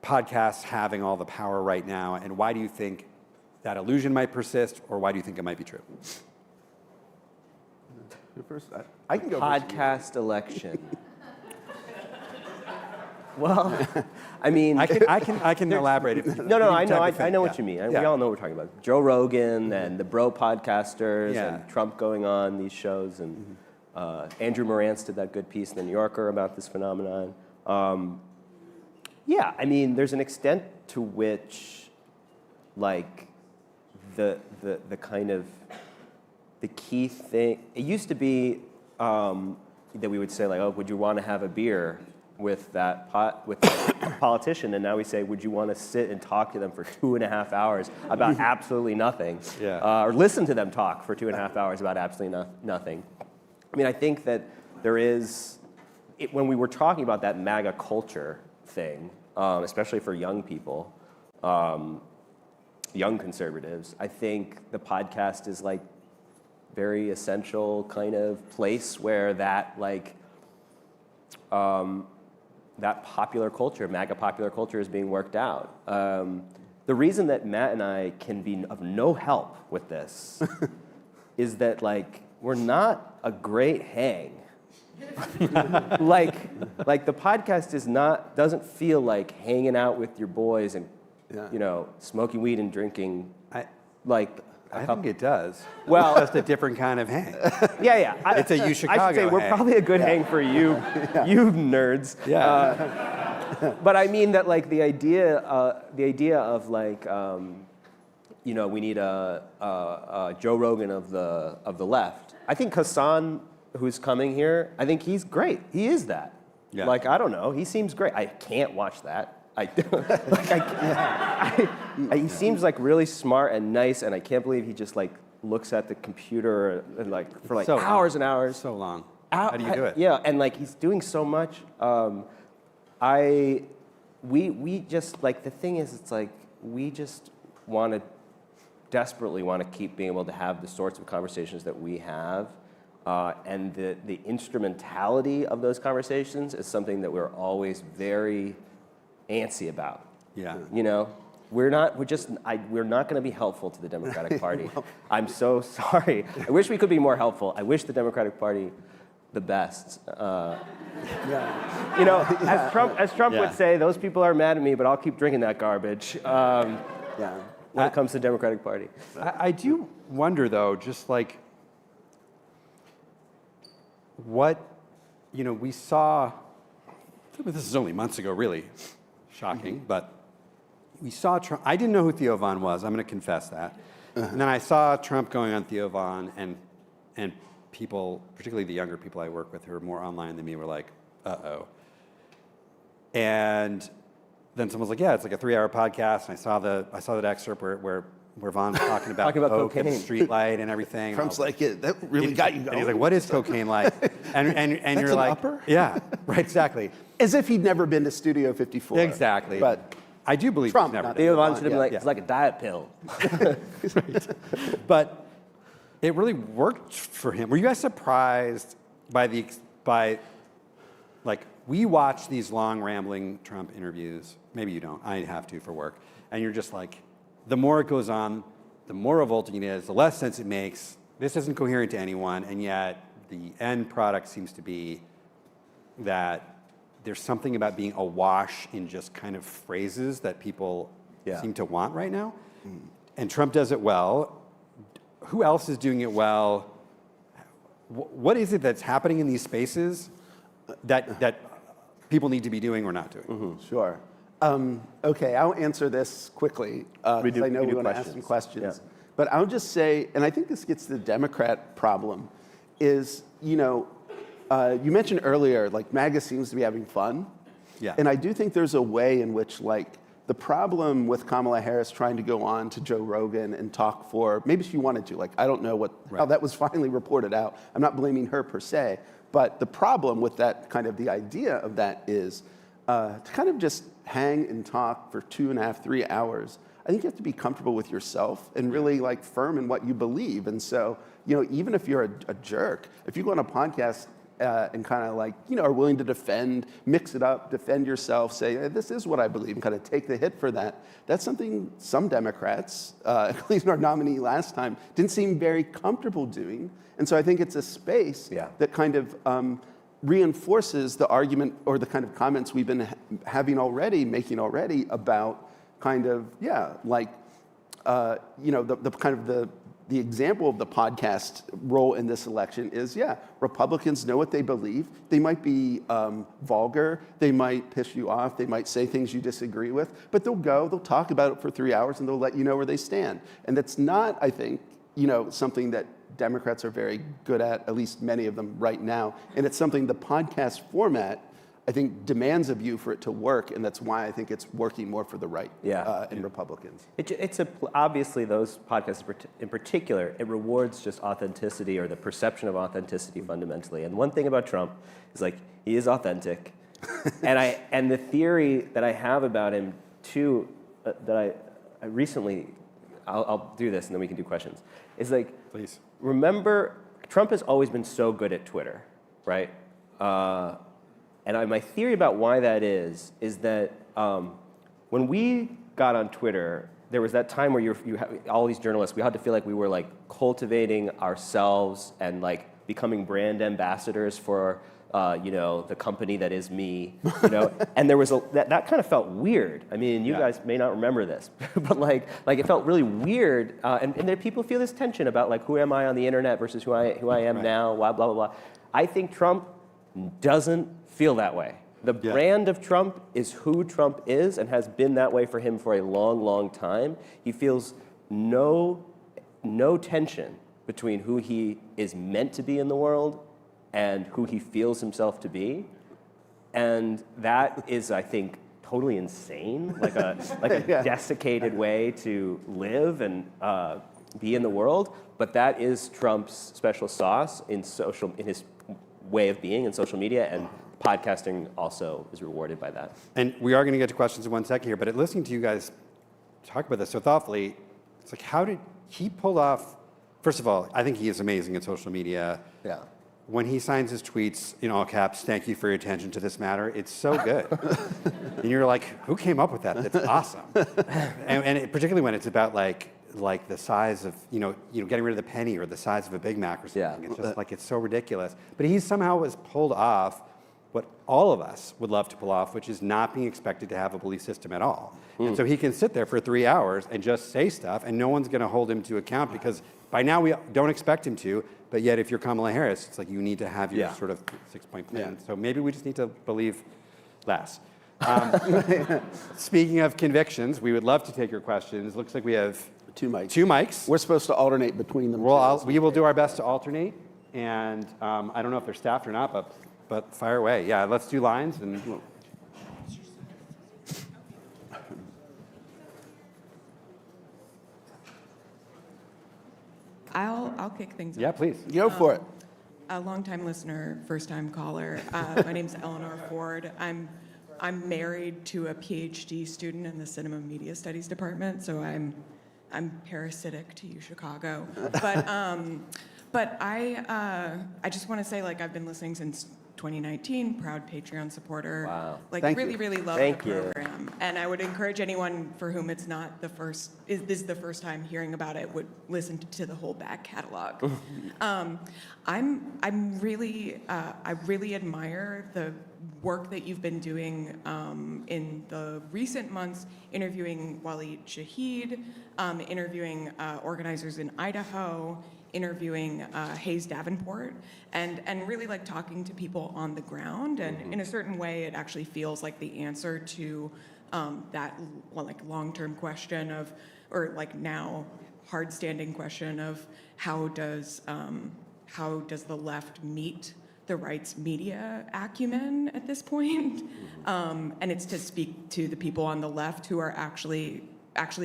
podcasts having all the power right now, and why do you think that illusion might persist, or why do you think it might be true? First, I can go podcast election. Well, I mean, I can elaborate. If you, no, you I know, type of I thing, know yeah. what you mean. Yeah. We all know what we're talking about. Joe Rogan and the bro podcasters Yeah. and Trump going on these shows, and Andrew Morantz did that good piece in the New Yorker about this phenomenon. Yeah, I mean, there's an extent to which, like, the kind of the key thing. It used to be that we would say, like, oh, would you want to have a beer with that politician? And now we say, would you want to sit and talk to them for 2.5 hours about absolutely nothing? Yeah. Or listen to them talk for 2.5 hours about absolutely nothing. I mean, I think that there is, when we were talking about that MAGA culture thing, especially for young people, young conservatives, I think the podcast is like very essential kind of place where that like that popular culture, MAGA popular culture, is being worked out. The reason that Matt and I can be of no help with this is that like we're not a great hang. like the podcast doesn't feel like hanging out with your boys and smoking weed and drinking. I think it does. Well, just a different kind of hang. Yeah. It's a U Chicago I should say we're hang. probably a good hang for you, you nerds. Yeah. But I mean that like the idea of like we need a Joe Rogan of the left. I think Hassan, who's coming here, I think he's great. He is that. Yeah. Like I don't know, he seems great. I can't watch that. He seems like really smart and nice, and I can't believe he just like looks at the computer and like for like So hours long. and hours. So long. How do you do it? Yeah, and like he's doing so much. We just like the thing is, it's like we just desperately want to keep being able to have the sorts of conversations that we have. And the instrumentality of those conversations is something that we're always very antsy about. Yeah. We're not going to be helpful to the Democratic Party. I'm so sorry. I wish we could be more helpful. I wish the Democratic Party the best. As Trump would say, those people are mad at me, but I'll keep drinking that garbage. When it comes to the Democratic Party. I do wonder, though, just like what, we saw, this is only months ago, really shocking, but we saw Trump. I didn't know who Theo Vance was. I'm going to confess that. And then I saw Trump going on Theo Vance, and people, particularly the younger people I work with who are more online than me, were like, uh-oh. And then someone was like, yeah, it's like a 3-hour podcast. And I saw that excerpt where Vaughn's talking about coke and streetlight and everything. Trump's like, that really got you going. And he's like, what is cocaine like? And you're an like, upper? Yeah, right, exactly. As if he'd never been to Studio 54. Exactly. But I do believe Trump, he's never not been. Theo Vance should have been like, Yeah. it's like a diet pill. But it really worked for him. Were you guys surprised by like, we watch these long, rambling Trump interviews. Maybe you don't. I have to for work. And you're just like, the more it goes on, the more revolting it is, the less sense it makes. This isn't coherent to anyone, and yet the end product seems to be that there's something about being awash in just kind of phrases that people seem to want right now. And Trump does it well. Who else is doing it well? What is it that's happening in these spaces that people need to be doing or not doing? Sure. Okay, I'll answer this quickly because I know we're going to ask some questions. Yeah. But I'll just say, and I think this gets to the Democrat problem, is, you mentioned earlier, like, MAGA seems to be having fun. Yeah. And I do think there's a way in which, like, the problem with Kamala Harris trying to go on to Joe Rogan and talk for, maybe she wanted to, like, I don't know how that was finally reported out. I'm not blaming her per se. But the problem with that kind of the idea of that is to kind of just hang and talk for 2.5, 3 hours. I think you have to be comfortable with yourself and really like firm in what you believe. And so, even if you're a jerk, if you go on a podcast and kind of like, are willing to mix it up, defend yourself, say, hey, this is what I believe, and kind of take the hit for that. That's something some Democrats, at least our nominee last time, didn't seem very comfortable doing. And so I think it's a space that kind of reinforces the argument or the kind of comments we've been making already about kind of, the example of the podcast role in this election is, Republicans know what they believe. They might be vulgar, they might piss you off, they might say things you disagree with, but they'll talk about it for 3 hours and they'll let you know where they stand. And that's not, I think, something that Democrats are very good at least many of them right now. And it's something the podcast format, I think, demands of you for it to work, and that's why I think it's working more for the right and Republicans. Obviously, those podcasts in particular, it rewards just authenticity or the perception of authenticity fundamentally. And one thing about Trump is he is authentic, and the theory that I have about him too, that I recently, I'll do this and then we can do questions. Is please remember, Trump has always been so good at Twitter, right? And my theory about why that is that when we got on Twitter, there was that time where you have all these journalists, we had to feel like we were cultivating ourselves and becoming brand ambassadors for the company that is me, and there was that kind of felt weird. I mean, you guys may not remember this, but it felt really weird, and there people feel this tension about who am I on the internet versus who I am now, blah blah blah. I think Trump doesn't feel that way. The brand of Trump is who Trump is and has been that way for him for a long, long time. He feels no tension between who he is meant to be in the world and who he feels himself to be. And that is, I think, totally insane, like a desiccated way to live and be in the world. But that is Trump's special sauce in his way of being in social media, and podcasting also is rewarded by that. And we are going to get to questions in 1 second here, but listening to you guys talk about this so thoughtfully, it's how did he pull off? First of all, I think he is amazing in social media. Yeah. When he signs his tweets in all caps, "Thank you for your attention to this matter," it's so good. And you're like, who came up with that? That's awesome. and particularly when it's about the size of, getting rid of the penny or the size of a Big Mac or something. It's just it's so ridiculous. But he somehow has pulled off what all of us would love to pull off, which is not being expected to have a belief system at all. And so he can sit there for 3 hours and just say stuff, and no one's going to hold him to account because by now we don't expect him to, but yet if you're Kamala Harris, it's you need to have your sort of 6-point plan. So maybe we just need to believe less. Speaking of convictions, we would love to take your questions. Looks like we have two mics. We're supposed to alternate between them. Well, we will do our best to alternate, and I don't know if they're staffed or not, but fire away. Yeah, let's do lines. And I'll kick things off. yeah, please. Go for it. A longtime listener, first-time caller. My name's Eleanor Ford. I'm married to a PhD student in the Cinema Media Studies department, so I'm parasitic to you, Chicago. But I just want to say, I've been listening since 2019, proud Patreon supporter. Wow. Really love Thank the you. program. And I would encourage anyone for whom it's not this is the first time hearing about it, would listen to the whole back catalog. I really admire the work that you've been doing in the recent months, interviewing Waleed Shahid, interviewing organizers in Idaho, interviewing Hayes Davenport, and really talking to people on the ground. And in a certain way, it actually feels like the answer to that long-term question of, or now hard-standing question of how does the left meet the right's media acumen at this point? And it's to speak to the people on the left who are actually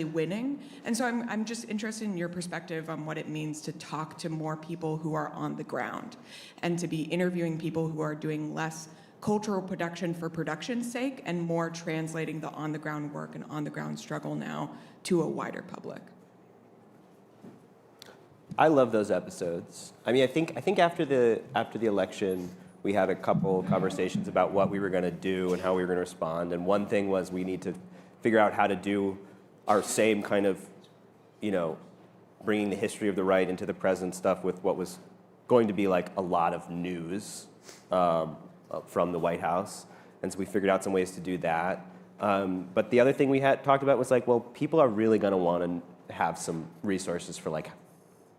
winning. And so I'm just interested in your perspective on what it means to talk to more people who are on the ground and to be interviewing people who are doing less cultural production for production's sake and more translating the on-the-ground work and on-the-ground struggle now to a wider public. I love those episodes. I mean, I think after the election, we had a couple conversations about what we were going to do and how we were going to respond. And one thing was we need to figure out how to do our same kind of, bringing the history of the right into the present stuff with what was going to be a lot of news from the White House. And so we figured out some ways to do that. But the other thing we had talked about was like, well, people are really going to want to have some resources for like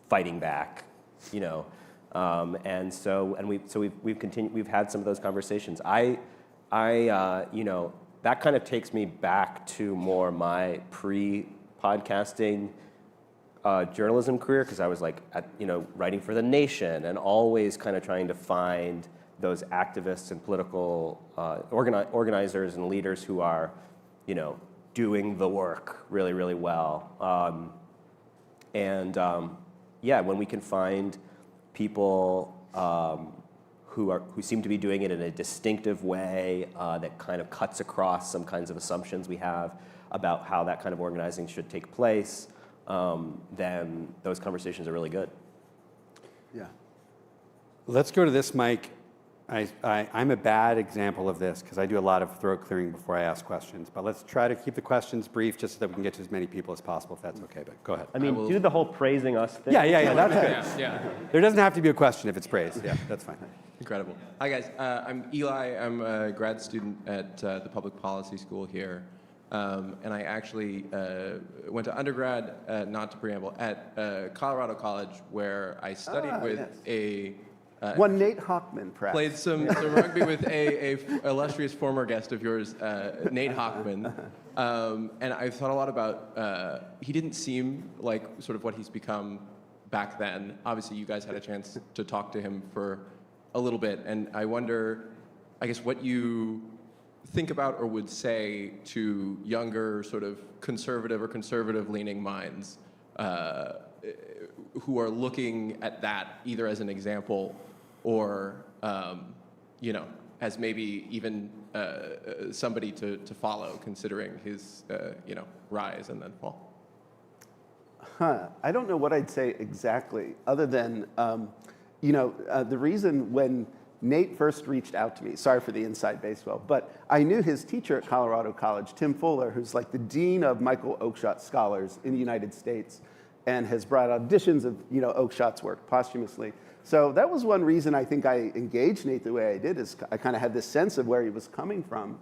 fighting back, you know. We've continued. We've had some of those conversations. You know, that kind of takes me back to more my pre-podcasting journalism career, because I was like, writing for The Nation and always kind of trying to find those activists and political organizers and leaders who are, you know, doing the work really, really well. When we can find people who seem to be doing it in a distinctive way that kind of cuts across some kinds of assumptions we have about how that kind of organizing should take place, then those conversations are really good. Yeah. Let's go to this mic. I'm a bad example of this because I do a lot of throat clearing before I ask questions. But let's try to keep the questions brief just so that we can get to as many people as possible, if that's okay. But go ahead. I mean, do the whole praising us thing. Yeah, that's good. Yeah. There doesn't have to be a question if it's praise. Yeah, that's fine. Incredible. Hi, guys. I'm Eli. I'm a grad student at the Public Policy School here. And I actually went to undergrad, not to preamble, at Colorado College, where I studied with one Nate Hockman, perhaps. Played some rugby with a illustrious former guest of yours, Nate Hockman. And I thought a lot about, he didn't seem like sort of what he's become back then. Obviously, you guys had a chance to talk to him for a little bit. And I wonder, I guess, what you think about or would say to younger sort of conservative-leaning minds who are looking at that either as an example or, as maybe even somebody to follow, considering his, rise and then fall. I don't know what I'd say exactly, other than, the reason when Nate first reached out to me, sorry for the inside baseball, but I knew his teacher at Colorado College, Tim Fuller, who's like the dean of Michael Oakeshott scholars in the United States and has brought auditions of, Oakeshott's work posthumously. So that was one reason I think I engaged Nate the way I did, is I kind of had this sense of where he was coming from.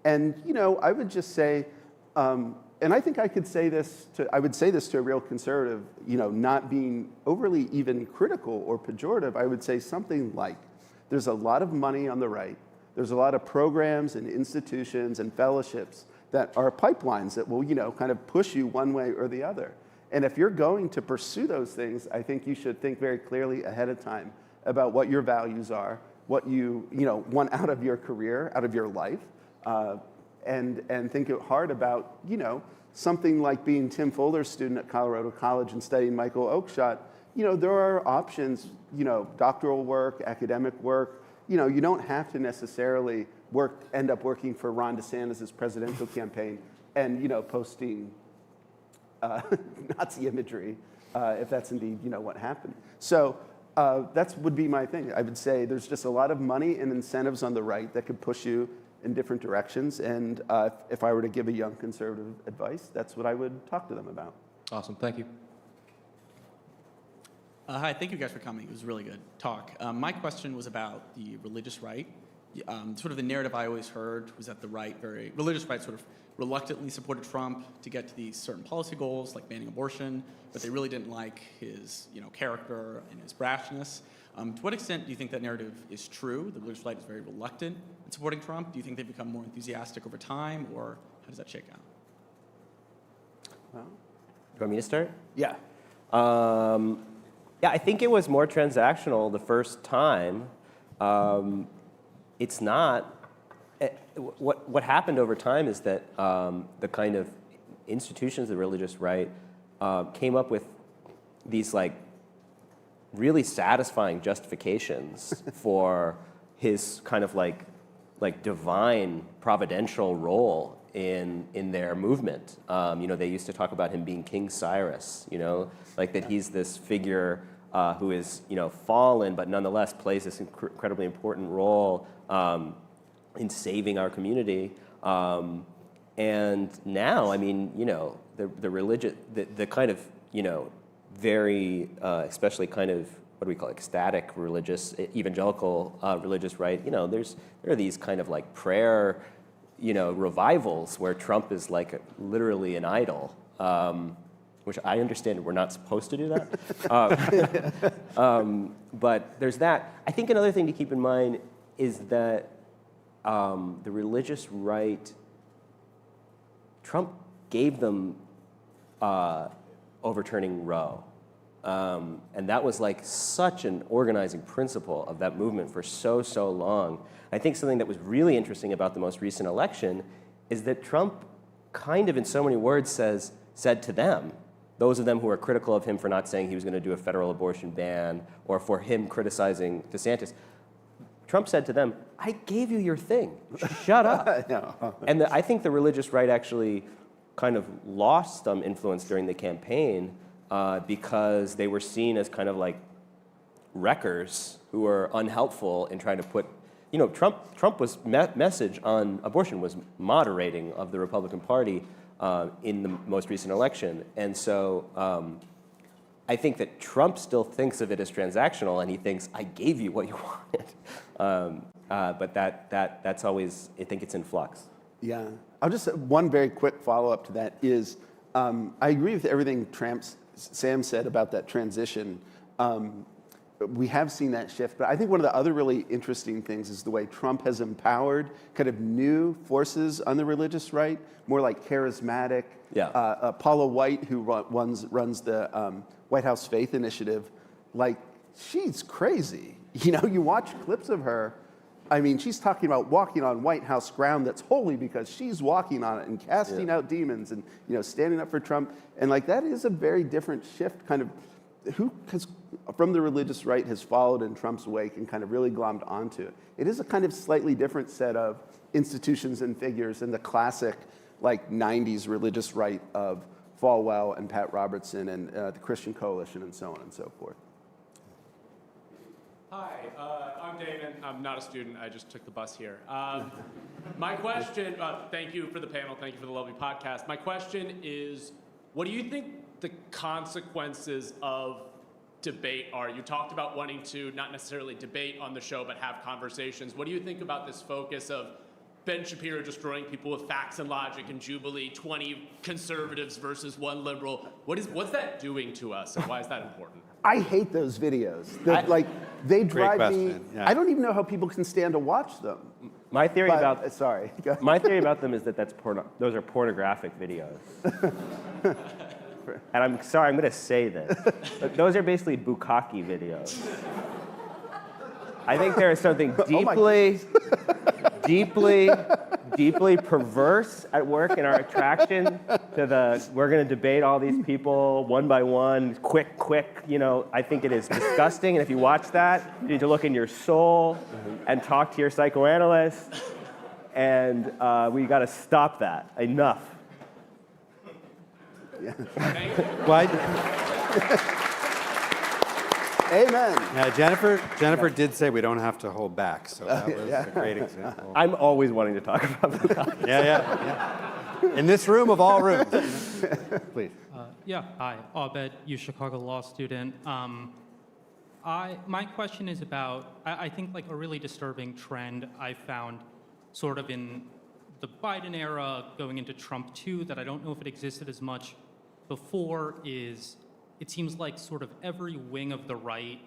And, I would just say, and I think I would say this to a real conservative, not being overly even critical or pejorative. I would say something like, there's a lot of money on the right. There's a lot of programs and institutions and fellowships that are pipelines that will, kind of push you one way or the other. And if you're going to pursue those things, I think you should think very clearly ahead of time about what your values are, what you, want out of your career, out of your life, and think hard about, something like being Tim Fuller's student at Colorado College and studying Michael Oakeshott. There are options, doctoral work, academic work. You don't have to necessarily end up working for Ron DeSantis' presidential campaign and, posting Nazi imagery, if that's indeed, what happened. So that would be my thing. I would say there's just a lot of money and incentives on the right that could push you in different directions. And if I were to give a young conservative advice, that's what I would talk to them about. Awesome. Thank you. Hi, thank you guys for coming. It was a really good talk. My question was about the religious right. Sort of the narrative I always heard was that the religious right sort of reluctantly supported Trump to get to these certain policy goals, like banning abortion, but they really didn't like his character and his brashness. To what extent do you think that narrative is true? The religious right is very reluctant in supporting Trump. Do you think they've become more enthusiastic over time, or how does that shake out? Well, do you want me to start? Yeah. Yeah, I think it was more transactional the first time. It's not. What happened over time is that the kind of institutions of the religious right came up with these really satisfying justifications for his kind of like divine providential role in their movement. They used to talk about him being King Cyrus, that he's this figure who is, fallen, but nonetheless plays this incredibly important role in saving our community. And now, the religious, the kind of, very, especially kind of what do we call it, ecstatic religious, evangelical religious right, there are these kind of like prayer, revivals where Trump is like literally an idol, which I understand we're not supposed to do that. But there's that. I think another thing to keep in mind is that the religious right, Trump gave them overturning Roe. And that was like such an organizing principle of that movement for so long. I think something that was really interesting about the most recent election is that Trump kind of in so many words said to them, those of them who are critical of him for not saying he was going to do a federal abortion ban or for him criticizing DeSantis, Trump said to them, I gave you your thing, shut up. No. And I think the religious right actually kind of lost some influence during the campaign because they were seen as kind of like wreckers who were unhelpful in trying to put, Trump was message on abortion was moderating of the Republican Party in the most recent election. And so I think that Trump still thinks of it as transactional and he thinks, I gave you what you wanted. But that's always, I think it's in flux. Yeah. I'll just, one very quick follow-up to that is, I agree with everything Sam said about that transition. We have seen that shift, but I think one of the other really interesting things is the way Trump has empowered kind of new forces on the religious right, more like charismatic. Yeah. Paula White, who runs the White House Faith Initiative, like, she's crazy. You watch clips of her, I mean, she's talking about walking on White House ground that's holy because she's walking on it and casting out demons and, standing up for Trump. And like, that is a very different shift, kind of, who has, from the religious right has followed in Trump's wake and kind of really glommed onto it. It is a kind of slightly different set of institutions and figures than the classic, like, 90s religious right of Falwell and Pat Robertson and the Christian Coalition and so on and so forth. Hi, I'm Damon. I'm not a student. I just took the bus here. My question, thank you for the panel. Thank you for the lovely podcast. My question is, what do you think the consequences of debate are? You talked about wanting to not necessarily debate on the show, but have conversations. What do you think about this focus of Ben Shapiro destroying people with facts and logic and Jubilee, 20 conservatives versus one liberal? What's that doing to us, and why is that important? I hate those videos. They drive me. Yeah. I don't even know how people can stand to watch them. My theory about my theory about them is that those are pornographic videos. And I'm sorry, I'm going to say this, but those are basically bukkake videos. I think there is something deeply perverse at work in our attraction to we're going to debate all these people one by one, quick. I think it is disgusting. And if you watch that, you need to look in your soul and talk to your psychoanalyst. And we got to stop that. Enough. Yeah. Well, Amen. Yeah, Jennifer did say we don't have to hold back, so that was a great example. I'm always wanting to talk about that. Yeah. In this room of all rooms. Please. Hi, Abed, you Chicago law student. My question is about, I think like a really disturbing trend I found sort of in the Biden era going into Trump 2 that I don't know if it existed as much before is it seems like sort of every wing of the right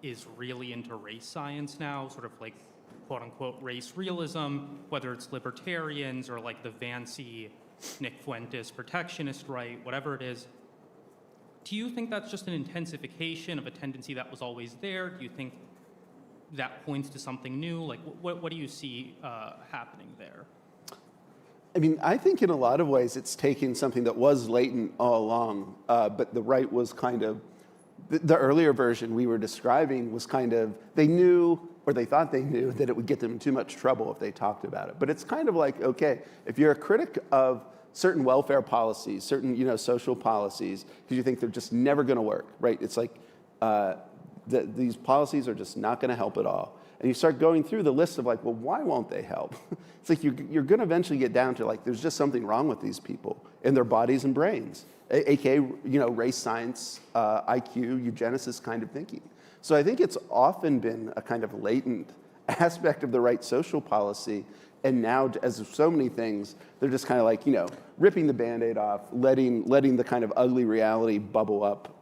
is really into race science now, sort of like quote unquote race realism, whether it's libertarians or like the Vance-y, Nick Fuentes protectionist right, whatever it is. Do you think that's just an intensification of a tendency that was always there? Do you think that points to something new? Like, what do you see happening there? I mean, I think in a lot of ways it's taking something that was latent all along, but the right was kind of, the earlier version we were describing was kind of, they knew, or they thought they knew, that it would get them in too much trouble if they talked about it. But it's kind of like, okay, if you're a critic of certain welfare policies, certain social policies, because you think they're just never going to work, right? It's like these policies are just not going to help at all. And you start going through the list of like, well, why won't they help? It's like you're going to eventually get down to like, there's just something wrong with these people in their bodies and brains, aka race science, IQ, eugenicist kind of thinking. So I think it's often been a kind of latent aspect of the right social policy. And now, as with so many things, they're just kind of like, ripping the Band-Aid off, letting the kind of ugly reality bubble up.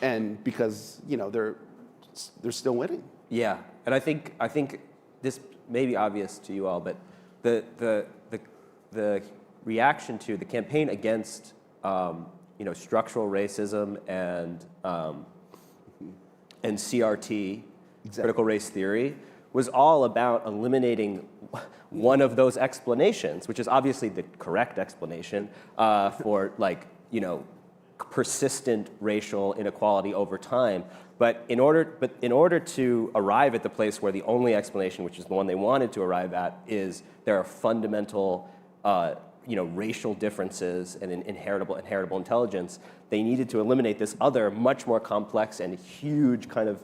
And because, they're still winning. Yeah, and I think this may be obvious to you all, but the reaction to the campaign against structural racism and CRT, critical race theory, was all about eliminating one of those explanations, which is obviously the correct explanation for persistent racial inequality over time. But in order to arrive at the place where the only explanation, which is the one they wanted to arrive at, is there are fundamental racial differences and an inheritable intelligence, they needed to eliminate this other, much more complex and huge kind of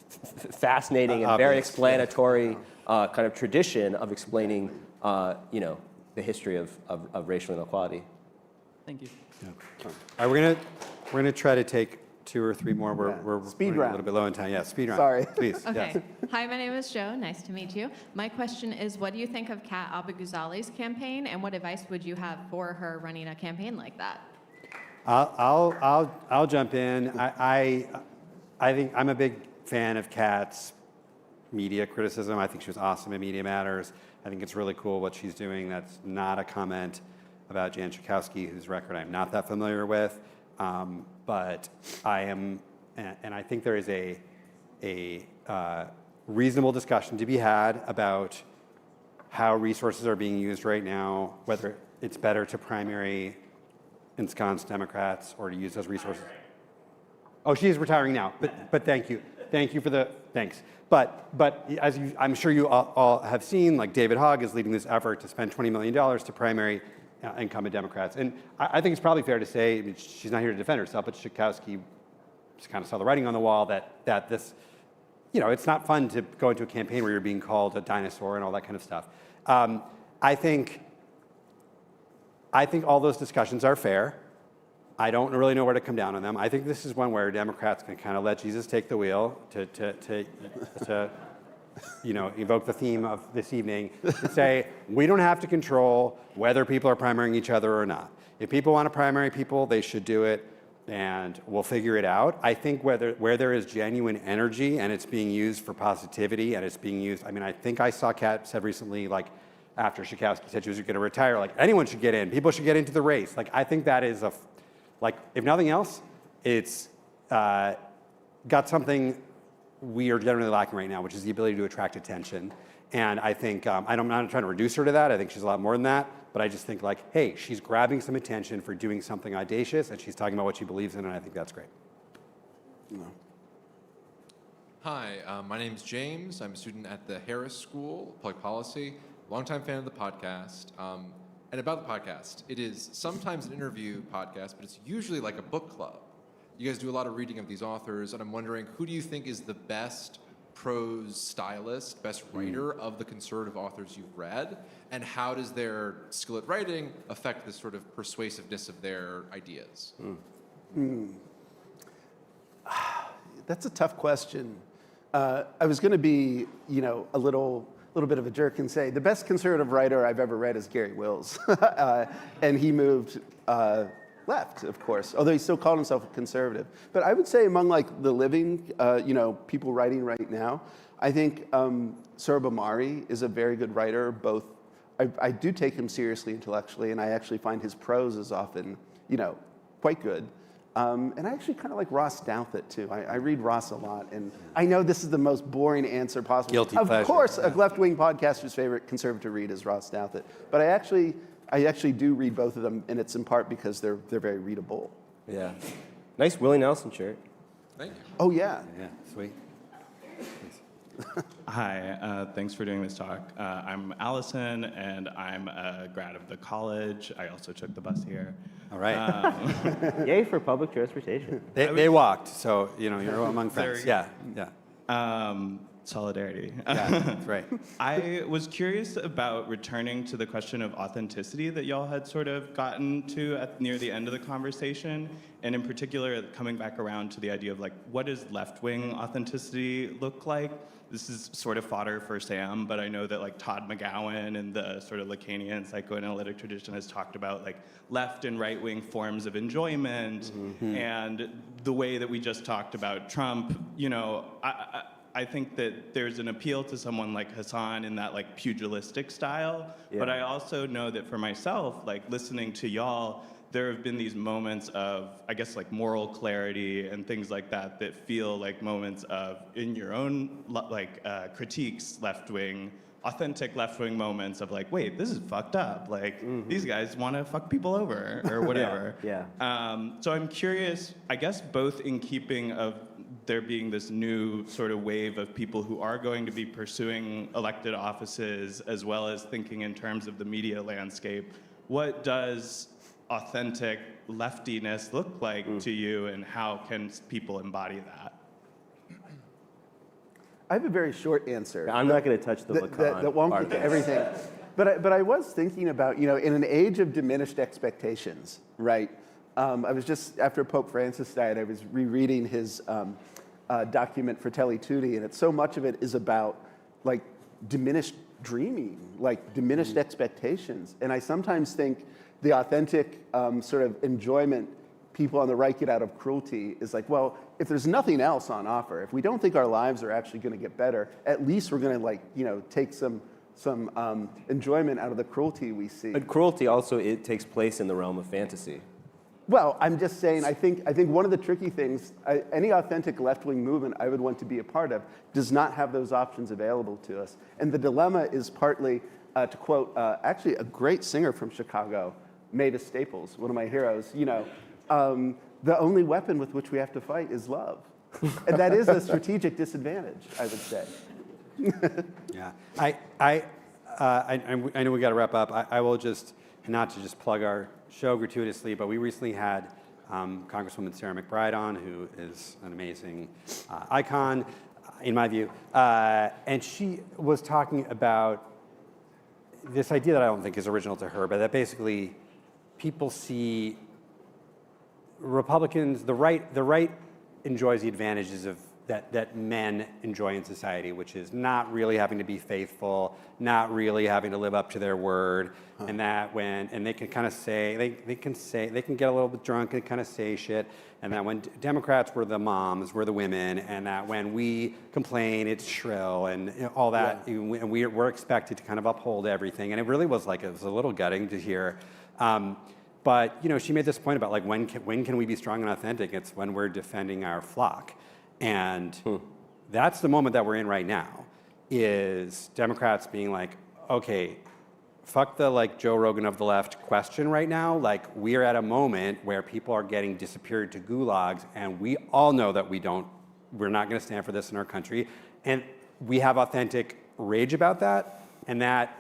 fascinating and very explanatory kind of tradition of explaining the history of racial inequality. Thank you. Yeah. All right, we're gonna try to take 2 or 3 more. We're Speed running round. a little bit low on time. Yeah, speed round. Sorry. Please. Okay. Yes. Hi, my name is Jo. Nice to meet you. My question is, what do you think of Kat Abu-Ghazali's campaign, and what advice would you have for her running a campaign like that? I'll jump in. I think I'm a big fan of Kat's media criticism. I think she was awesome at Media Matters. I think it's really cool what she's doing. That's not a comment about Jan Schakowsky, whose record I'm not that familiar with. But I am, and I think there is a reasonable discussion to be had about how resources are being used right now, whether it's better to primary ensconced Democrats or to use those resources. Oh, she is retiring now, but thank you. Thank you for the, thanks. But as I'm sure you all have seen, like David Hogg is leading this effort to spend $20 million to primary incumbent Democrats. And I think it's probably fair to say, I mean, she's not here to defend herself, but Schakowsky just kind of saw the writing on the wall that this, it's not fun to go into a campaign where you're being called a dinosaur and all that kind of stuff. I think all those discussions are fair. I don't really know where to come down on them. I think this is one where Democrats can kind of let Jesus take the wheel to evoke the theme of this evening, to say, we don't have to control whether people are primarying each other or not. If people want to primary people, they should do it, and we'll figure it out. I think where there is genuine energy and it's being used for positivity and it's being used, I think I saw Kat said recently, after Schakowsky said she was going to retire, anyone should get in. People should get into the race. I think that is if nothing else, it's got something we are generally lacking right now, which is the ability to attract attention. And I think, I'm not trying to reduce her to that. I think she's a lot more than that. But I just think hey, she's grabbing some attention for doing something audacious, and she's talking about what she believes in, and I think that's great. Hi, my name is James. I'm a student at the Harris School of Public Policy, longtime fan of the podcast. And about the podcast, it is sometimes an interview podcast, but it's usually like a book club. You guys do a lot of reading of these authors, and I'm wondering, who do you think is the best prose stylist, best writer of the conservative authors you've read, and how does their skill at writing affect the sort of persuasiveness of their ideas? That's a tough question. I was going to be, a little bit of a jerk and say the best conservative writer I've ever read is Gary Wills, and he moved left, of course, although he still called himself a conservative. But I would say among the living, people writing right now, I think Sohrab Ahmari is a very good writer. Both, I do take him seriously intellectually, and I actually find his prose is often, quite good. And I actually kind of like Ross Douthat too. I read Ross a lot, and I know this is the most boring answer possible. Guilty pleasure. Of course, a left-wing podcaster's favorite conservative read is Ross Douthat, but I actually do read both of them, and it's in part because they're very readable. Yeah. Nice Willie Nelson shirt. Thank you. Oh yeah. Yeah, sweet. Hi, thanks for doing this talk. I'm Allison, and I'm a grad of the college. I also took the bus here. All right. Yay for public transportation. They walked, so you're among friends. Yeah. solidarity. Yeah, that's right. I was curious about returning to the question of authenticity that y'all had sort of gotten to near the end of the conversation, and in particular, coming back around to the idea of like, what does left-wing authenticity look like? This is sort of fodder for Sam, but I know that like Todd McGowan and the sort of Lacanian psychoanalytic tradition has talked about like left and right-wing forms of enjoyment, and the way that we just talked about Trump, you know, I think that there's an appeal to someone like Hassan in that like pugilistic style, but I also know that for myself, like listening to y'all, there have been these moments of, I guess, like moral clarity and things like that that feel like moments of, in your own like critiques, left-wing, authentic left-wing moments of like, wait, this is fucked up. Like, these guys want to fuck people over or whatever. So I'm curious, I guess, both in keeping of there being this new sort of wave of people who are going to be pursuing elected offices, as well as thinking in terms of the media landscape, what does authentic leftiness look like to you, and how can people embody that? I have a very short answer. I'm not going to touch the Lacan that won't part get of to this. everything. But I was thinking about, you know, in an age of diminished expectations, right? I was just, after Pope Francis died, I was rereading his document Fratelli Tutti, and so much of it is about, like, diminished dreaming, like diminished expectations. And I sometimes think the authentic sort of enjoyment people on the right get out of cruelty is like, well, if there's nothing else on offer, if we don't think our lives are actually going to get better, at least we're going to, like, you know, take some enjoyment out of the cruelty we see. But cruelty also, it takes place in the realm of fantasy. Well, I'm just saying, I think one of the tricky things, any authentic left-wing movement I would want to be a part of does not have those options available to us. And the dilemma is partly, to quote actually a great singer from Chicago, Mavis Staples, one of my heroes, you know, the only weapon with which we have to fight is love. And that is a strategic disadvantage, I would say. Yeah, I know we got to wrap up. I will just, not to just plug our show gratuitously, but we recently had Congresswoman Sarah McBride on, who is an amazing icon, in my view. And she was talking about this idea that I don't think is original to her, but that basically people see Republicans, the right enjoys the advantages of that men enjoy in society, which is not really having to be faithful, not really having to live up to their word, and that and they can kind of say, they can get a little bit drunk and kind of say shit, and that when Democrats were the moms, we're the women, and that when we complain, it's shrill, and all that, and we're expected to kind of uphold everything, and it really was like, it was a little gutting to hear. But you know, she made this point about like when can we be strong and authentic? It's when we're defending our flock. And that's the moment that we're in right now, is Democrats being like, okay, fuck the like Joe Rogan of the left question right now. Like, we're at a moment where people are getting disappeared to gulags, and we all know that we're not going to stand for this in our country. And we have authentic rage about that, and that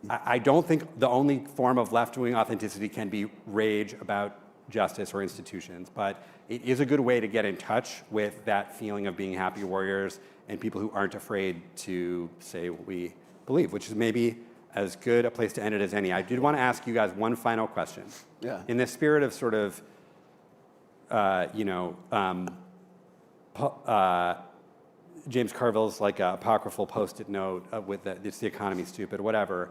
I don't think the only form of left-wing authenticity can be rage about justice or institutions, but it is a good way to get in touch with that feeling of being happy warriors and people who aren't afraid to say what we believe, which is maybe as good a place to end it as any. I did want to ask you guys one final question. Yeah. In the spirit of sort of, James Carville's like apocryphal post-it note with it's the economy stupid, whatever.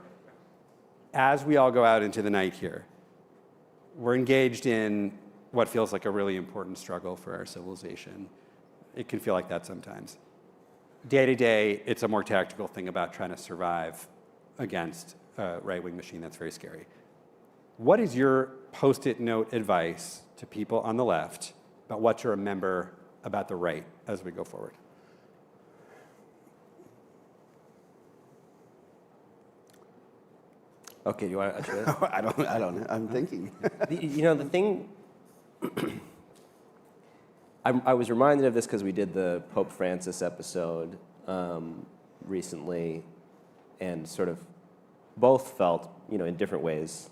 As we all go out into the night here, we're engaged in what feels like a really important struggle for our civilization. It can feel like that sometimes. Day to day, it's a more tactical thing about trying to survive against a right-wing machine that's very scary. What is your post-it note advice to people on the left about what to remember about the right as we go forward? Okay, you want to? I don't know. I'm thinking. The thing. I was reminded of this because we did the Pope Francis episode recently, and sort of both felt, in different ways,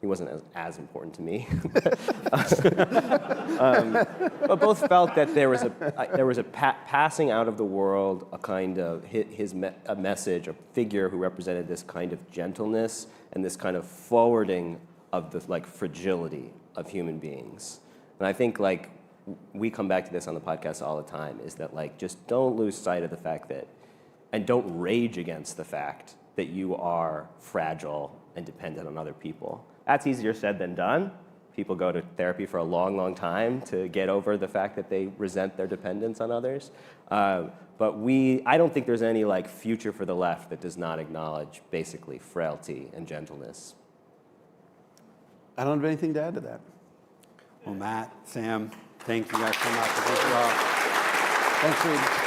he wasn't as important to me. But both felt that there was a passing out of the world, a kind of a message, a figure who represented this kind of gentleness and this kind of forwarding of the fragility of human beings. And I think we come back to this on the podcast all the time, is that just don't lose sight of the fact that, and don't rage against the fact that you are fragile and dependent on other people. That's easier said than done. People go to therapy for a long, long time to get over the fact that they resent their dependence on others. But I don't think there's any future for the left that does not acknowledge basically frailty and gentleness. I don't have anything to add to that. Well, Matt, Sam, thank you guys so much. Thank you all. Thanks, Reid.